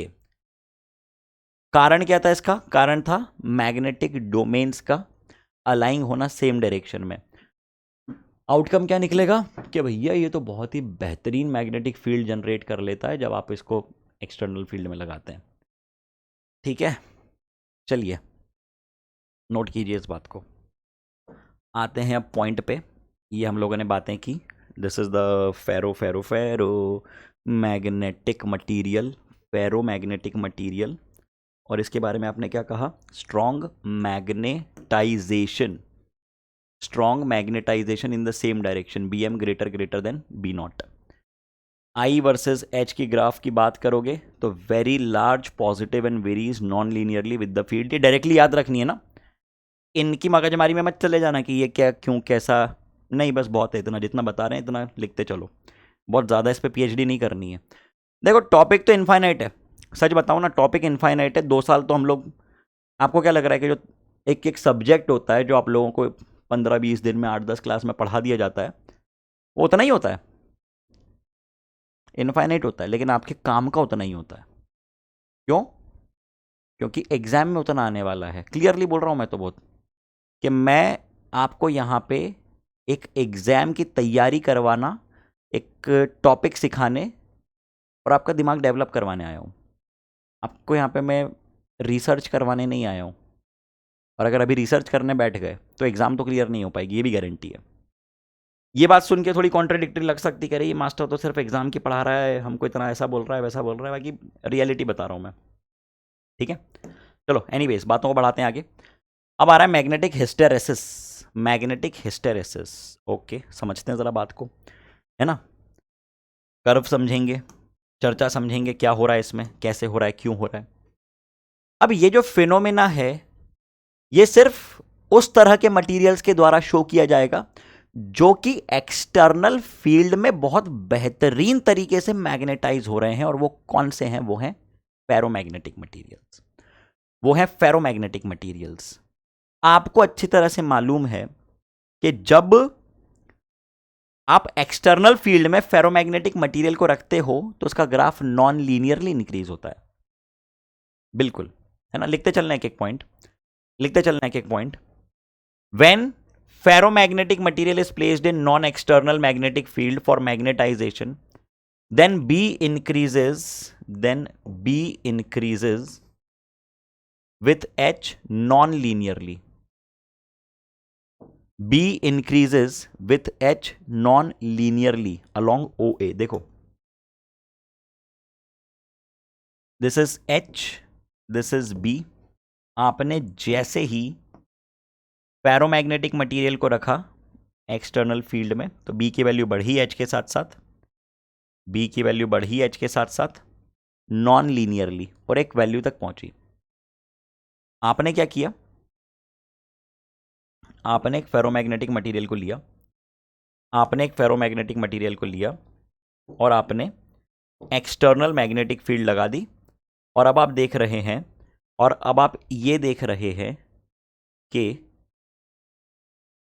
कारण क्या था इसका? कारण था मैग्नेटिक डोमेन्स का अलाइन होना सेम डायरेक्शन में। आउटकम क्या निकलेगा कि भैया ये तो बहुत ही बेहतरीन मैग्नेटिक फील्ड जनरेट कर लेता है जब आप इसको एक्सटर्नल फील्ड में लगाते हैं। ठीक है, चलिए नोट कीजिए इस बात को। आते हैं अब पॉइंट पे। ये हम लोगों ने बातें की, this is the ferro ferro ferro magnetic material, ferro magnetic material. और इसके बारे में आपने क्या कहा? Strong magnetisation, strong magnetisation in the same direction, B M greater than B not. I versus H की ग्राफ की बात करोगे तो very large positive and varies non linearly with the field. ये डायरेक्टली याद रखनी है ना, इनकी मगजमारी में मत चले जाना कि ये क्या, क्यों, कैसा, नहीं, बस बहुत है इतना, जितना बता रहे हैं इतना लिखते चलो, बहुत ज़्यादा इस पर पीएचडी नहीं करनी है। देखो टॉपिक तो इनफाइनाइट है, सच बताऊँ ना, टॉपिक इनफाइनाइट है। 2 साल तो हम लोग, आपको क्या लग रहा है कि जो एक एक सब्जेक्ट होता है जो आप लोगों को 15-20 दिन में 8-10 क्लास में पढ़ा दिया जाता है, वो उतना ही होता है, इनफाइनाइट होता है, लेकिन आपके काम का उतना ही होता है। क्यों? क्योंकि एग्जाम में उतना आने वाला है। क्लियरली बोल रहा हूँ मैं तो बहुत, कि मैं आपको यहाँ पे एक एग्ज़ाम की तैयारी करवाना, एक टॉपिक सिखाने और आपका दिमाग डेवलप करवाने आया हूँ। आपको यहाँ पे मैं रिसर्च करवाने नहीं आया हूँ। और अगर अभी रिसर्च करने बैठ गए तो एग्ज़ाम तो क्लियर नहीं हो पाएगी, ये भी गारंटी है। ये बात सुन के थोड़ी कॉन्ट्राडिक्टरी लग सकती है, ये मास्टर तो सिर्फ एग्ज़ाम की पढ़ा रहा है, हमको इतना ऐसा बोल रहा है, वैसा बोल रहा है, बाकी रियलिटी बता रहा हूँ मैं। ठीक है, चलो एनीवेज बातों को बढ़ाते हैं आगे। अब आ रहा है magnetic hysteresis, magnetic hysteresis. Okay, समझते हैं ज़रा बात को, है ना। कर्व समझेंगे, चर्चा समझेंगे, क्या हो रहा है इसमें, कैसे हो रहा है, क्यों हो रहा है। अब ये जो फिनोमेना है ये सिर्फ उस तरह के मटेरियल्स के द्वारा शो किया जाएगा जो कि एक्सटर्नल फील्ड में बहुत बेहतरीन तरीके से मैग्नेटाइज हो रहे हैं। और वो कौन से हैं? वो हैं फेरोमैग्नेटिक मटेरियल्स, वो हैं फेरोमैग्नेटिक मटेरियल्स। आपको अच्छी तरह से मालूम है कि जब आप एक्सटर्नल फील्ड में फेरोमैग्नेटिक मटेरियल को रखते हो तो उसका ग्राफ नॉन लीनियरली इंक्रीज होता है। बिल्कुल, है ना। लिखते चलना एक एक पॉइंट, लिखते चलना एक एक point. When ferromagnetic material is placed in non-external magnetic field for magnetization, then B increases with H non-linearly. B increases with H non-linearly along OA। देखो this is H, this is B. आपने जैसे ही पैरोमैग्नेटिक material को रखा external field में, तो B की value बढ़ी H के साथ साथ, बी की वैल्यू बढ़ी एच के साथ साथ नॉन लीनियरली, और एक वैल्यू तक पहुंची। आपने क्या किया, आपने एक फेरोमैग्नेटिक मटेरियल को लिया, आपने एक फेरोमैग्नेटिक मटेरियल को लिया और आपने एक्सटर्नल मैग्नेटिक फील्ड लगा दी, और अब आप देख रहे हैं, और अब आप ये देख रहे हैं कि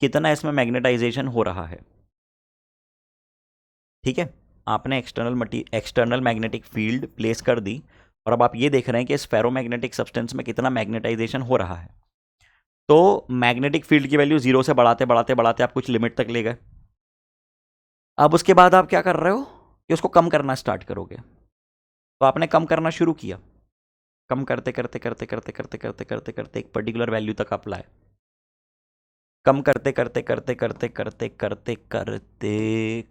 कितना इसमें मैग्नेटाइजेशन हो रहा है। ठीक है, आपने एक्सटर्नल मैग्नेटिक फील्ड प्लेस कर दी, और अब आप ये देख रहे हैं कि इस फेरोमैग्नेटिक सब्सटेंस में कितना मैग्नेटाइजेशन हो रहा है। तो मैग्नेटिक फील्ड की वैल्यू जीरो से बढ़ाते बढ़ाते बढ़ाते आप कुछ लिमिट तक ले गए। अब उसके बाद आप क्या कर रहे हो कि उसको कम करना स्टार्ट करोगे। तो आपने कम करना शुरू किया, कम करते करते करते करते करते करते करते करते एक पर्टिकुलर वैल्यू तक आप लाए, कम करते करते करते करते करते करते करते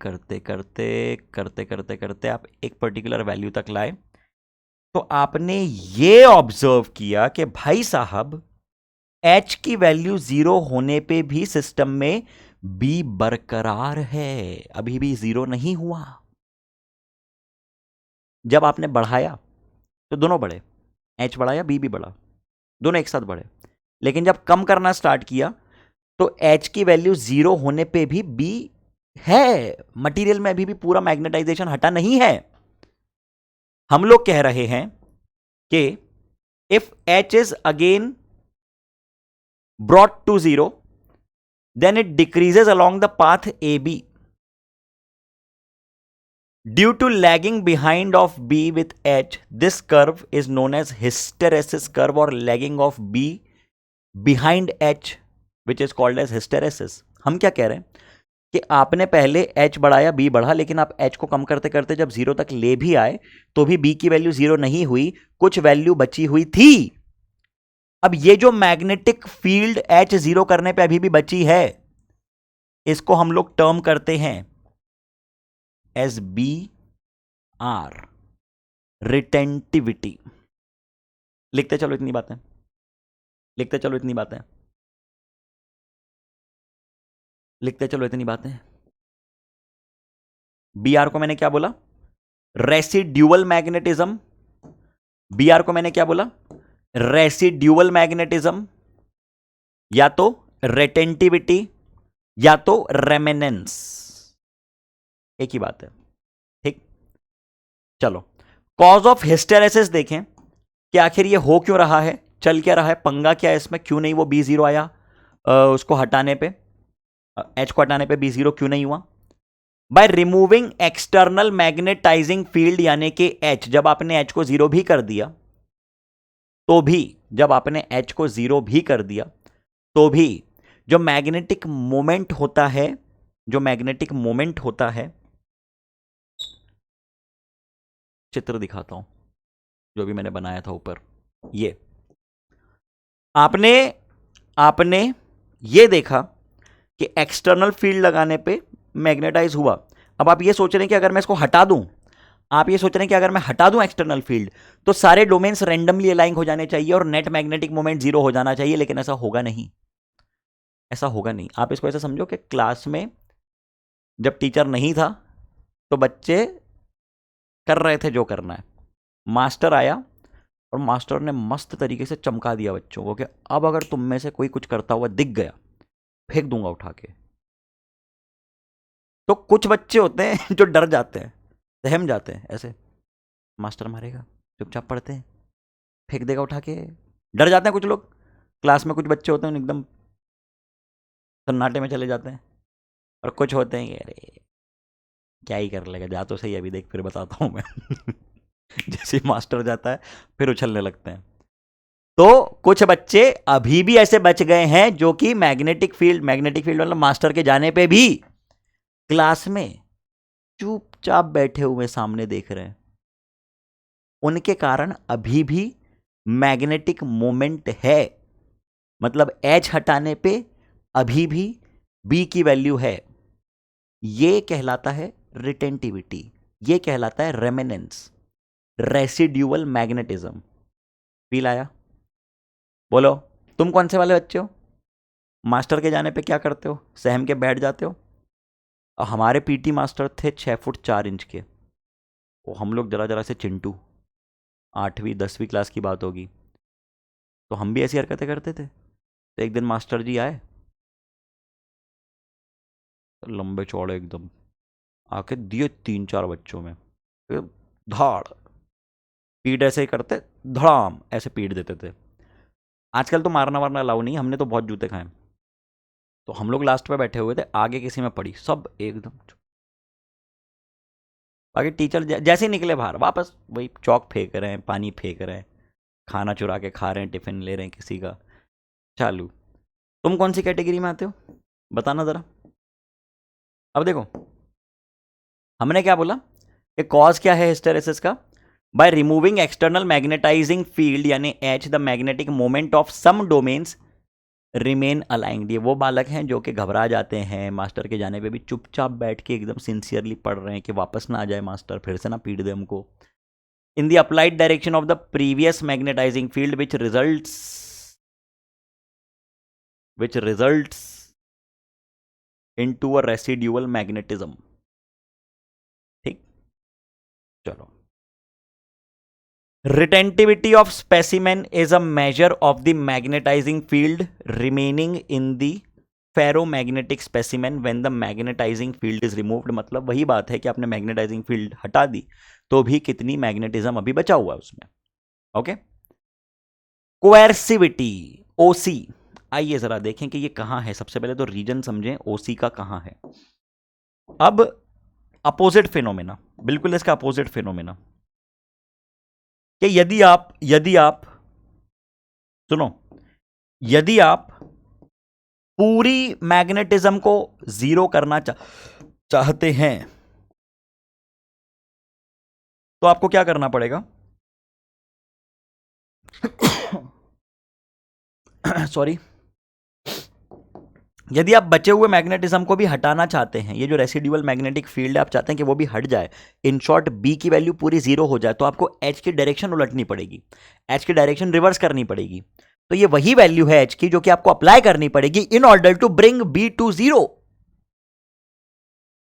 करते करते करते करते करते आप एक पर्टिकुलर वैल्यू तक लाए। तो आपने ये ऑब्जर्व किया कि भाई साहब H की वैल्यू जीरो होने पे भी सिस्टम में B बरकरार है, अभी भी जीरो नहीं हुआ। जब आपने बढ़ाया तो दोनों बढ़े, H बढ़ाया B भी बढ़ा, दोनों एक साथ बढ़े। लेकिन जब कम करना स्टार्ट किया तो H की वैल्यू जीरो होने पे भी B है, मटेरियल में अभी भी पूरा मैग्नेटाइजेशन हटा नहीं है। हम लोग कह रहे हैं कि if H is again brought to zero, then it decreases along the path AB. Due to lagging behind of B with H, this curve is known as hysteresis curve or lagging of B behind H, which is called as hysteresis. हम क्या कह रहे हैं कि आपने पहले H बढ़ाया, B बढ़ा, लेकिन आप H को कम करते करते जब जीरो तक ले भी आए तो भी B की वैल्यू जीरो नहीं हुई, कुछ वैल्यू बची हुई थी। अब ये जो मैग्नेटिक फील्ड H जीरो करने पे अभी भी बची है, इसको हम लोग टर्म करते हैं एस बी आर, रिटेंटिविटी। लिखते चलो इतनी बातें, लिखते चलो इतनी बातें, लिखते चलो इतनी बातें। बी आर को मैंने क्या बोला, रेसिड्यूअल मैग्नेटिज्म। बी आर को मैंने क्या बोला, रेसिड्यूअल मैग्नेटिज्म, या तो रिटेंटिविटी या तो रेमेनेंस, एक ही बात है। ठीक, चलो कॉज ऑफ हिस्टेरेसिस देखें कि आखिर ये हो क्यों रहा है, चल क्या रहा है, पंगा क्या है इसमें, क्यों नहीं वो बी जीरो आया, उसको हटाने पे, एच को हटाने पे बी जीरो क्यों नहीं हुआ। By removing external magnetising field यानी कि एच, जब आपने एच को जीरो भी कर दिया तो भी, जब आपने एच को जीरो भी कर दिया तो भी जो मैग्नेटिक मोमेंट होता है, जो मैग्नेटिक मोमेंट होता है, चित्र दिखाता हूं जो भी मैंने बनाया था ऊपर, ये आपने ये देखा कि एक्सटर्नल फील्ड लगाने पे मैग्नेटाइज हुआ। अब आप ये सोच रहे हैं कि अगर मैं इसको हटा दूं, आप ये सोच रहे हैं कि अगर मैं हटा दूं एक्सटर्नल फील्ड तो सारे डोमेन्स रैंडमली अलाइन हो जाने चाहिए और नेट मैग्नेटिक मोमेंट जीरो हो जाना चाहिए, लेकिन ऐसा होगा नहीं, ऐसा होगा नहीं। आप इसको ऐसा समझो कि क्लास में जब टीचर नहीं था तो बच्चे कर रहे थे जो करना है, मास्टर आया और मास्टर ने मस्त तरीके से चमका दिया बच्चों को कि अब अगर तुम में से कोई कुछ करता हुआ दिख गया फेंक दूंगा उठा के। तो कुछ बच्चे होते हैं जो डर जाते हैं, सहम जाते हैं, ऐसे मास्टर मारेगा, चुपचाप पढ़ते हैं, फेंक देगा उठा के, डर जाते हैं कुछ लोग। क्लास में कुछ बच्चे होते हैं एकदम सन्नाटे में चले जाते हैं, और कुछ होते हैं अरे क्या ही कर लेगा, जा तो सही, अभी देख फिर बताता हूं मैं जैसे मास्टर जाता है फिर उछलने लगते हैं। तो कुछ बच्चे अभी भी ऐसे बच गए हैं जो कि मैग्नेटिक फील्ड मतलब मास्टर के जाने पे भी क्लास में चुपचाप बैठे हुए सामने देख रहे हैं। उनके कारण अभी भी मैग्नेटिक मोमेंट है, मतलब एच हटाने पे अभी भी बी की वैल्यू है। ये कहलाता है रिटेंटिविटी, ये कहलाता है रेमेनेंस। Residual magnetism. फील आया? बोलो, तुम कौन से वाले बच्चे हो? मास्टर के जाने पे क्या करते हो? सहम के बैठ जाते हो? और हमारे पीटी मास्टर थे 6 फुट 4 इंच के। वो हम लोग जरा जरा से चिंटू, 8वीं 10वीं क्लास की बात होगी, तो हम भी ऐसी हरकतें करते थे। तो एक दिन मास्टर जी आए, लंबे चौड़े एकदम, आके दिए 3-4 बच्चों में, फिर धाड़ पीठ ऐसे ही करते, धड़ाम ऐसे पीट देते थे। आजकल तो मारना वारना अलाउ नहीं, हमने तो बहुत जूते खाए। तो हम लोग लास्ट पे बैठे हुए थे, आगे किसी में पड़ी, सब एकदम। बाकी टीचर जैसे ही निकले बाहर, वापस वही चौक फेंक रहे हैं, पानी फेंक रहे हैं, खाना चुरा के खा रहे हैं, टिफिन ले रहे हैं किसी का, चालू। तुम कौन सी कैटेगरी में आते हो बताना ज़रा। अब देखो हमने क्या बोला कि कॉज क्या है हिस्टेरेसिस का? By removing external magnetising field यानी H, the magnetic moment of some domains remain aligned. ये वो बालक हैं जो कि घबरा जाते हैं, मास्टर के जाने पे भी चुपचाप बैठ के एकदम सिंसियरली पढ़ रहे हैं कि वापस ना आ जाए मास्टर, फिर से ना पीट दे हमको। In the applied direction of the previous magnetising field which results into a residual magnetism. ठीक, चलो। Retentivity of specimen is a measure of the magnetizing field remaining in the ferromagnetic specimen when the magnetizing field is removed। मतलब वही बात है कि आपने magnetising field हटा दी तो भी कितनी मैग्नेटिज्म अभी बचा हुआ है उसमें। ओके, कोएर्सिविटी, ओसी। आइए जरा देखें कि ये कहां है। सबसे पहले तो रीजन समझें ओसी का कहां है। अब अपोजिट फिनोमेना, बिल्कुल इसका अपोजिट फिनोमेना, कि यदि आप सुनो, यदि आप पूरी मैग्नेटिज्म को जीरो करना चाहते हैं तो आपको क्या करना पड़ेगा? सॉरी, यदि आप बचे हुए मैग्नेटिज्म को भी हटाना चाहते हैं, ये जो रेसिड्यूअल मैग्नेटिक फील्ड है आप चाहते हैं कि वो भी हट जाए, इन शॉर्ट बी की वैल्यू पूरी जीरो हो जाए, तो आपको एच की डायरेक्शन उलटनी पड़ेगी, एच की डायरेक्शन रिवर्स करनी पड़ेगी। तो ये वही वैल्यू है एच की जो कि आपको अप्लाई करनी पड़ेगी in order to bring B to zero.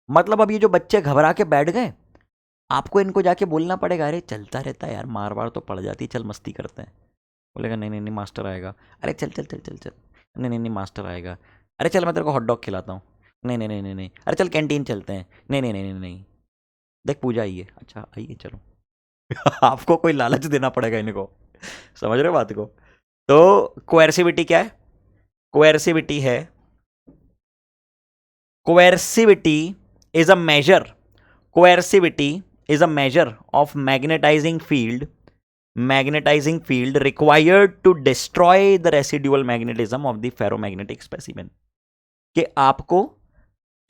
मतलब अब ये जो बच्चे घबरा के बैठ गए, आपको इनको जाके बोलना पड़ेगा, अरे चलता रहता है यार, मार वार तो पड़ जाती, चल मस्ती करते हैं। बोलेगा नहीं नहीं नहीं मास्टर आएगा। अरे चल चल चल चल चल, नहीं नहीं नहीं मास्टर आएगा। अरे चल मैं तेरे को हॉट डॉग खिलाता हूँ। नहीं नहीं नहीं नहीं नहीं, अरे चल कैंटीन चलते हैं। नहीं नहीं नहीं नहीं नहीं, देख पूजा आइए, अच्छा आइए चलो। आपको कोई लालच देना पड़ेगा इनको, समझ रहे हो बात को? तो कोएर्सिविटी क्या है? कोएर्सिविटी है, coercivity is a measure, coercivity is a measure of magnetizing field required to destroy the residual magnetism of the ferromagnetic specimen। कि आपको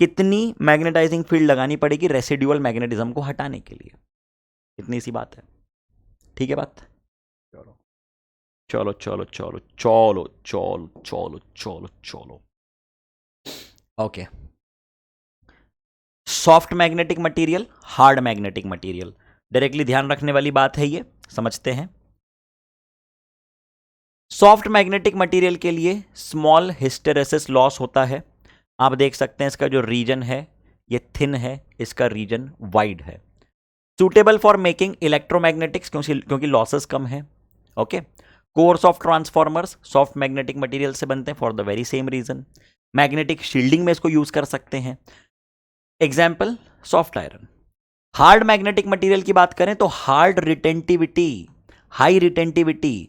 कितनी मैग्नेटाइजिंग फील्ड लगानी पड़ेगी रेसिड्यूअल मैग्नेटिज्म को हटाने के लिए, इतनी सी बात है। ठीक है बात? चलो चलो चलो चलो चलो चलो चलो चलो चलो। Okay, soft magnetic material, hard magnetic material, directly ध्यान रखने वाली बात है ये, समझते हैं। सॉफ्ट मैग्नेटिक मटेरियल के लिए स्मॉल हिस्टेरेसिस लॉस होता है। आप देख सकते हैं इसका जो रीजन है ये थिन है, इसका रीजन वाइड है। सुटेबल फॉर मेकिंग इलेक्ट्रोमैग्नेटिक्स क्योंकि लॉसेस कम है। Okay, cores of transformers soft magnetic material से बनते हैं for the very same reason. Magnetic shielding में इसको यूज कर सकते हैं। Example soft iron. Hard magnetic material की बात करें तो hard retentivity, high retentivity,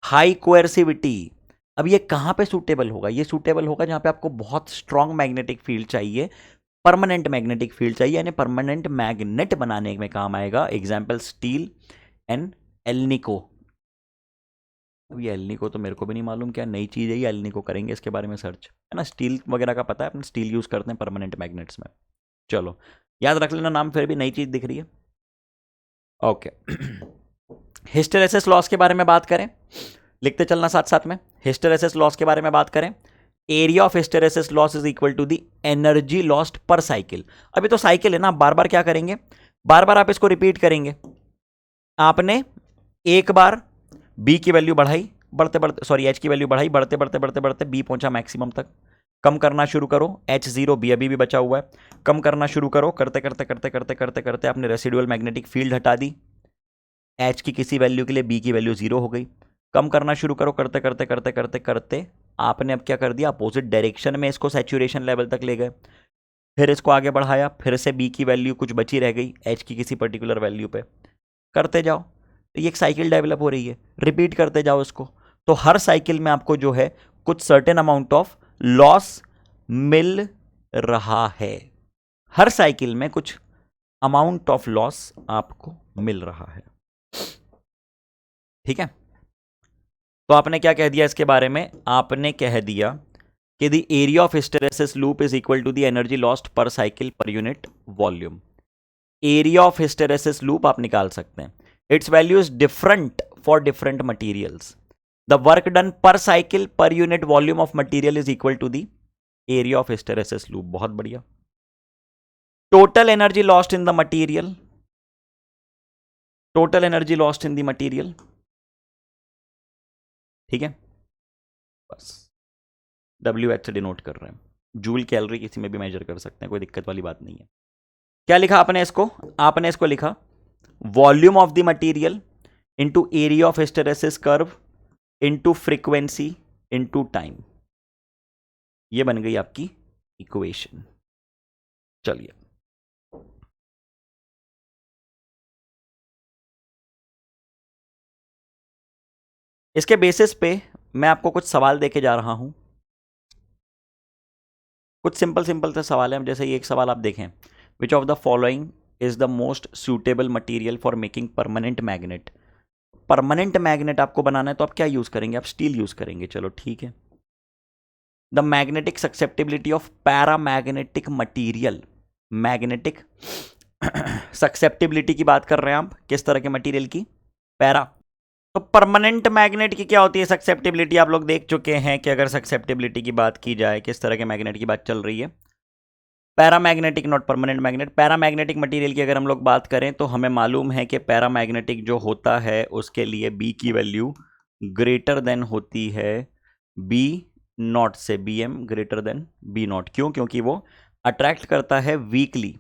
high coercivity. अब ये कहां पे सूटेबल होगा? ये सूटेबल होगा जहां पे आपको बहुत स्ट्रॉन्ग मैग्नेटिक फील्ड चाहिए, परमानेंट मैग्नेटिक फील्ड चाहिए, यानी परमानेंट मैग्नेट बनाने में काम आएगा। Example steel and alnico. अब ये एल्निको तो मेरे को भी नहीं मालूम क्या नई चीज़ है ये, एल्निको करेंगे इसके बारे में सर्च, है ना। स्टील वगैरह का पता है, अपने स्टील यूज़ करते हैं परमानेंट मैग्नेट्स में। चलो याद रख लेना नाम, फिर भी नई चीज़ दिख रही है। ओके, हिस्टेरेसिस लॉस के बारे में बात करें, लिखते चलना साथ साथ में। हिस्टेरेसिस लॉस के बारे में बात करें, area of hysteresis loss is equal to the energy lost per cycle. अभी तो साइकिल है ना, बार बार क्या करेंगे, बार बार आप इसको रिपीट करेंगे। आपने एक बार बी की वैल्यू बढ़ाई, बढ़ते बढ़ते सॉरी एच की वैल्यू बढ़ाई, बढ़ते बढ़ते बढ़ते बढ़ते बी पहुंचा मैक्सिमम तक। कम करना शुरू करो, H0 बी अभी भी बचा हुआ है, कम करना शुरू करो, करते करते करते करते करते करते आपने रेसिडुअल मैग्नेटिक फील्ड हटा दी, H की किसी वैल्यू के लिए बी की वैल्यू 0 हो गई। कम करना शुरू करो, करते करते करते करते करते आपने अब क्या कर दिया, अपोजिट डायरेक्शन में इसको सैचुरेशन लेवल तक ले गए, फिर इसको आगे बढ़ाया, फिर से बी की वैल्यू कुछ बची रह गई H की किसी पर्टिकुलर वैल्यू पे, करते जाओ। तो ये एक साइकिल डेवलप हो रही है, रिपीट करते जाओ इसको। तो हर साइकिल में आपको जो है कुछ सर्टेन अमाउंट ऑफ लॉस मिल रहा है, हर साइकिल में कुछ अमाउंट ऑफ लॉस आपको मिल रहा है। ठीक है, तो आपने क्या कह दिया इसके बारे में, आपने कह दिया कि the area of hysteresis loop is equal to the energy lost per cycle per unit volume. Area of hysteresis loop आप निकाल सकते हैं, its value is different for different materials, the work done per cycle per unit volume of material is equal to the area of hysteresis loop. बहुत बढ़िया। Total energy lost in the material, total energy lost in the material, ठीक है, बस WH से denote कर रहे हैं, joule calorie किसी में भी मेजर कर सकते हैं, कोई दिक्कत वाली बात नहीं है। क्या लिखा आपने इसको, आपने इसको लिखा volume of the material into area of hysteresis curve into frequency into time, ये बन गई आपकी इक्वेशन। चलिए इसके बेसिस पे मैं आपको कुछ सवाल देके जा रहा हूं, कुछ सिंपल सिंपल से सवाल हैं। जैसे ये एक सवाल आप देखें, which of the following is the most suitable material for making permanent magnet. Permanent magnet आपको बनाना है तो आप क्या यूज करेंगे, आप स्टील यूज करेंगे, चलो ठीक है। The magnetic susceptibility of paramagnetic material, magnetic susceptibility की बात कर रहे हैं आप, किस तरह के मटीरियल की, पैरा। तो परमानेंट मैग्नेट की क्या होती है सक्सेप्टिबिलिटी, आप लोग देख चुके हैं कि अगर सक्सेप्टिबिलिटी की बात की जाए, किस तरह के मैग्नेट की बात चल रही है, paramagnetic not permanent magnet. Paramagnetic material की अगर हम लोग बात करें तो हमें मालूम है कि पैरामैग्नेटिक जो होता है उसके लिए बी की वैल्यू ग्रेटर देन होती है बी नॉट से, BM greater than B not. क्यों, क्योंकि वो अट्रैक्ट करता है वीकली।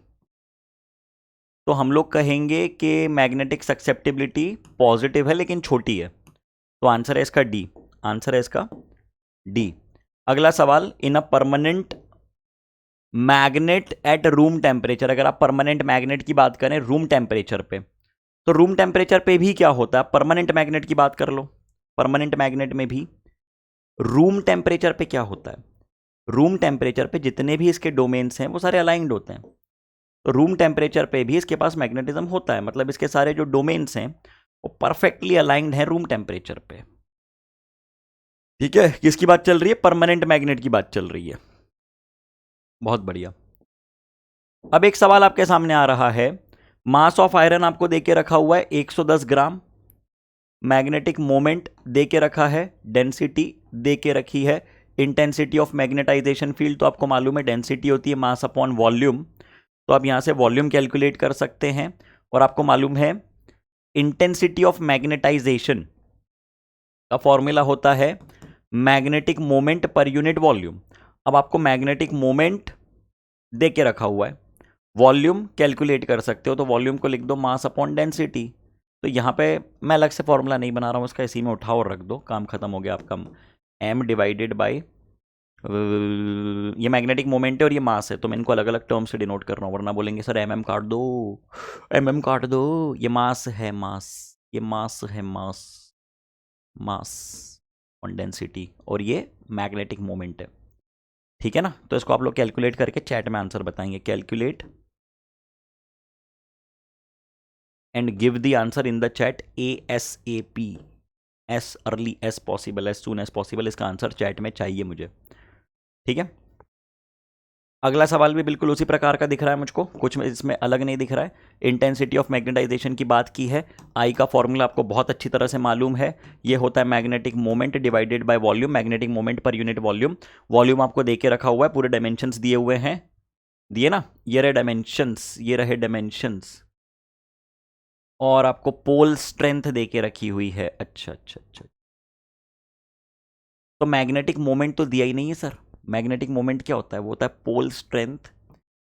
तो हम लोग कहेंगे कि मैग्नेटिक सक्सेप्टिबिलिटी पॉजिटिव है लेकिन छोटी है, तो आंसर है इसका डी, आंसर है इसका डी। अगला सवाल, in a permanent magnet at room temperature, अगर आप परमानेंट मैग्नेट की बात करें रूम टेम्परेचर पे, तो रूम टेम्परेचर पे भी क्या होता है, परमानेंट मैग्नेट की बात कर लो, परमानेंट मैग्नेट में भी रूम टेम्परेचर पे क्या होता है, रूम टेम्परेचर पे जितने भी इसके डोमेन्स हैं वो सारे अलाइंड होते हैं। तो रूम टेम्परेचर पे भी इसके पास मैग्नेटिज्म होता है, मतलब इसके सारे जो डोमेन्स हैं वो परफेक्टली अलाइंड हैं रूम टेम्परेचर पे। ठीक है, किसकी बात चल रही है, परमानेंट मैग्नेट की बात चल रही है। बहुत बढ़िया। अब एक सवाल आपके सामने आ रहा है, मास ऑफ आयरन आपको देके रखा हुआ है 110 ग्राम, मैग्नेटिक मोमेंट देके रखा है, डेंसिटी देके रखी है, इंटेंसिटी ऑफ मैग्नेटाइजेशन फील्ड तो आपको मालूम है डेंसिटी होती है मास अपॉन वॉल्यूम, तो आप यहां से वॉल्यूम कैलकुलेट कर सकते हैं। और आपको मालूम है इंटेंसिटी ऑफ मैग्नेटाइजेशन का फॉर्मूला होता है magnetic moment per unit volume. अब आपको मैग्नेटिक मोमेंट दे के रखा हुआ है, वॉल्यूम कैलकुलेट कर सकते हो, तो वॉल्यूम को लिख दो मास अपॉन डेंसिटी। तो यहाँ पे मैं अलग से फॉर्मूला नहीं बना रहा हूँ इसका, इसी में उठाओ और रख दो, काम खत्म हो गया आपका। m डिवाइडेड बाई, ये मैग्नेटिक मोमेंट है और ये मास है, तो मैं इनको अलग अलग टर्म से डिनोट कर रहा हूँ, वरना बोलेंगे सर mm काट दो, mm काट दो। ये मास है, मास, ये मास है, मास, मास ऑन डेंसिटी, और ये मैग्नेटिक मोमेंट है। ठीक है ना, तो इसको आप लोग कैलकुलेट करके चैट में आंसर बताएंगे, calculate and give the answer in the chat ASAP, as early as possible, as soon as possible, इसका आंसर चैट में चाहिए मुझे। ठीक है, अगला सवाल भी बिल्कुल उसी प्रकार का दिख रहा है मुझको, कुछ इसमें अलग नहीं दिख रहा है। इंटेंसिटी ऑफ मैग्नेटाइजेशन की बात की है, आई का फॉर्मूला आपको बहुत अच्छी तरह से मालूम है, ये होता है magnetic moment divided by volume, magnetic moment per unit volume. Volume आपको देके रखा हुआ है, पूरे डायमेंशंस दिए हुए हैं, दिए ना, ये रहे डायमेंशंस, ये रहे डायमेंशंस, और आपको पोल स्ट्रेंथ दे के रखी हुई है। अच्छा अच्छा अच्छा, तो मैग्नेटिक मोमेंट तो दिया ही नहीं है सर। मैग्नेटिक मोमेंट क्या होता है? वो होता है पोल स्ट्रेंथ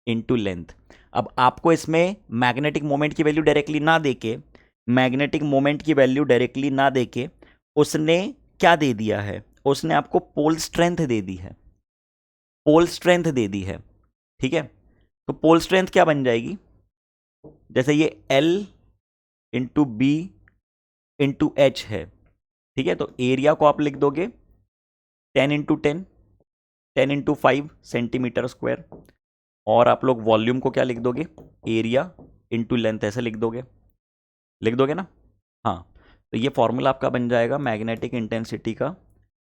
इनटू लेंथ। अब आपको इसमें मैग्नेटिक मोमेंट की वैल्यू डायरेक्टली ना देके, मैग्नेटिक मोमेंट की वैल्यू डायरेक्टली ना देके उसने क्या दे दिया है? उसने आपको पोल स्ट्रेंथ दे दी है, पोल स्ट्रेंथ दे दी है। ठीक है, तो पोल स्ट्रेंथ क्या बन जाएगी? जैसे ये L into B into H है। ठीक है, तो एरिया को आप लिख दोगे 10 × 10, 10 × 5 सेंटीमीटर स्क्वायर। और आप लोग वॉल्यूम को क्या लिख दोगे? एरिया इंटू लेंथ, ऐसे लिख दोगे, लिख दोगे ना? हाँ, तो ये फॉर्मूला आपका बन जाएगा मैग्नेटिक इंटेंसिटी का,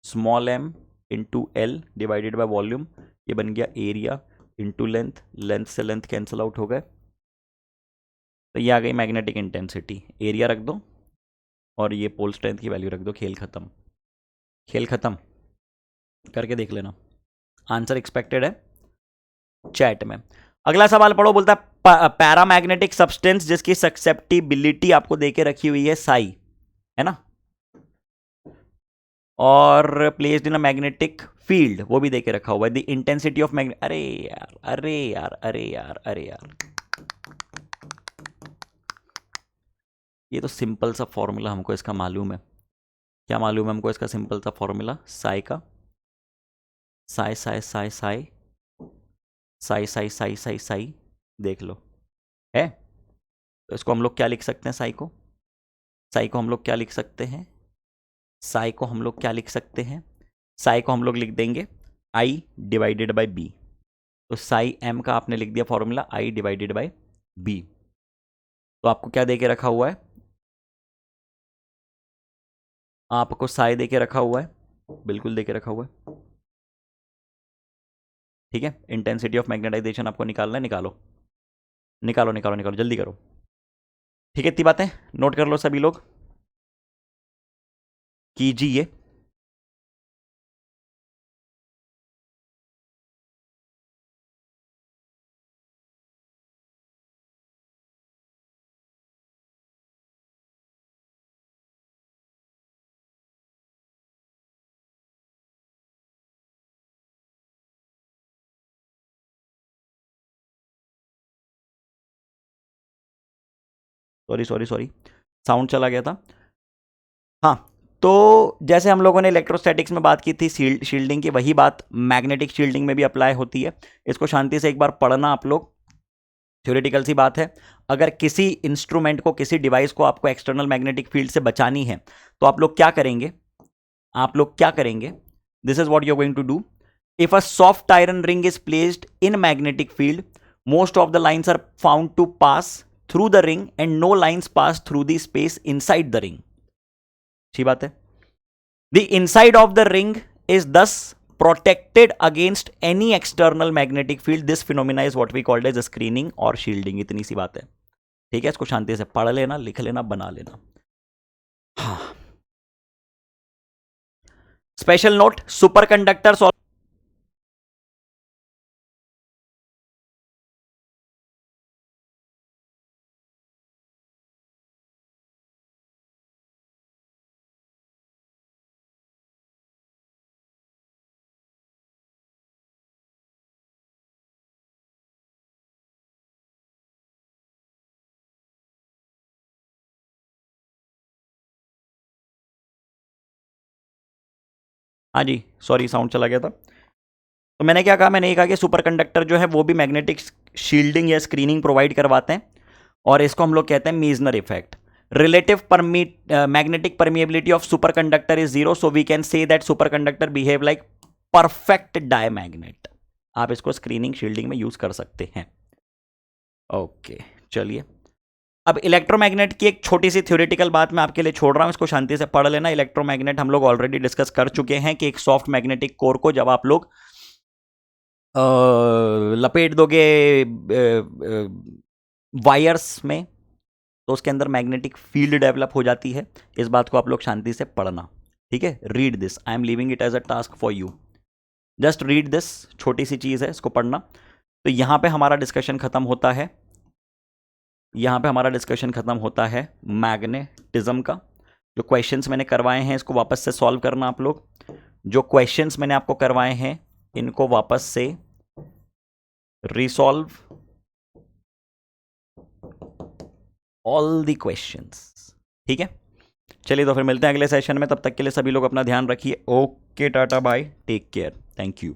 small m into L divided by volume. ये बन गया एरिया इंटू लेंथ, लेंथ से लेंथ कैंसिल आउट हो गए, तो ये आ गई मैग्नेटिक इंटेंसिटी। एरिया रख दो और ये पोल स्ट्रेंथ की वैल्यू रख दो। खेल खत्म, खेल खत्म। करके देख लेना, आंसर एक्सपेक्टेड है चैट में। अगला सवाल पढ़ो, बोलता है पैरामैग्नेटिक सब्सटेंस जिसकी ससेप्टिबिलिटी आपको देके रखी हुई है साई, है ना, और placed in a magnetic field, वो भी देके रखा हुआ है। द इंटेंसिटी ऑफ मैग्नेट, अरे यार अरे यार अरे यार अरे यार, ये तो सिंपल सा फॉर्मूला हमको इसका मालूम है। क्या मालूम है हमको इसका सिंपल सा फॉर्मूला? साई का, साई साई साई साई साई साई साई साई साई, देख लो है। तो इसको हम लोग क्या लिख सकते हैं? साई को, साई को हम लोग क्या लिख सकते हैं? साई को हम लोग क्या लिख सकते हैं? साई को हम लोग लिख देंगे आई डिवाइडेड बाई बी। तो साई एम का आपने लिख दिया formula I divided by B. तो आपको क्या देके रखा हुआ है? आपको साई देके रखा हुआ है, बिल्कुल देके रखा हुआ है। ठीक है, इंटेंसिटी ऑफ मैग्नेटाइजेशन आपको निकालना है, निकालो निकालो निकालो निकालो, जल्दी करो। ठीक है, इतनी बातें नोट कर लो सभी लोग, कीजिए। सॉरी सॉरी सॉरी, साउंड चला गया था। हाँ, तो जैसे हम लोगों ने इलेक्ट्रोस्टैटिक्स में बात की थी शील्डिंग की, वही बात मैग्नेटिक शील्डिंग में भी अप्लाई होती है। इसको शांति से एक बार पढ़ना आप लोग, थ्योरेटिकल सी बात है। अगर किसी इंस्ट्रूमेंट को, किसी डिवाइस को आपको एक्सटर्नल मैग्नेटिक फील्ड से बचानी है, तो आप लोग क्या करेंगे? आप लोग क्या करेंगे? This is what you are going to do. If a soft iron ring is placed in magnetic field, most of the lines are found to pass through the ring and no lines pass through the space inside the ring. अच्छी बात है। The inside of the ring is thus protected against any external magnetic field. This phenomena is what we called as screening और shielding. इतनी सी बात है, ठीक है। इसको शांति से पढ़ लेना, लिख लेना, बना लेना। हाँ, स्पेशल नोट, सुपर कंडक्टर्स। हाँ जी, सॉरी साउंड चला गया था। तो मैंने क्या कहा? मैंने ये कहा कि सुपर कंडक्टर जो है वो भी मैग्नेटिक शील्डिंग या स्क्रीनिंग प्रोवाइड करवाते हैं, और इसको हम लोग कहते हैं Meissner effect. Relative magnetic permeability of super conductor is 0, so we can say that super conductor behave like perfect diamagnet. आप इसको स्क्रीनिंग शील्डिंग में यूज कर सकते हैं। ओके, चलिए अब इलेक्ट्रोमैग्नेट की एक छोटी सी थ्योरेटिकल बात मैं आपके लिए छोड़ रहा हूं, इसको शांति से पढ़ लेना। इलेक्ट्रोमैग्नेट हम लोग ऑलरेडी डिस्कस कर चुके हैं कि एक सॉफ्ट मैग्नेटिक कोर को जब आप लोग लपेट दोगे वायर्स में, तो उसके अंदर मैग्नेटिक फील्ड डेवलप हो जाती है। इस बात को आप लोग शांति से पढ़ना, ठीक है। Read this, I am leaving it as a task for you. Just read this, छोटी सी चीज है, इसको पढ़ना। तो यहां पे हमारा डिस्कशन खत्म होता है। यहाँ पे हमारा डिस्कशन खत्म होता है मैग्नेटिज्म का। जो क्वेश्चंस मैंने करवाए हैं इसको वापस से सॉल्व करना आप लोग। जो क्वेश्चंस मैंने आपको करवाए हैं इनको वापस से रिसॉल्व ऑल द क्वेश्चंस। ठीक है, चलिए तो फिर मिलते हैं अगले सेशन में। तब तक के लिए सभी लोग अपना ध्यान रखिए। Okay, tata bye, take care, thank you.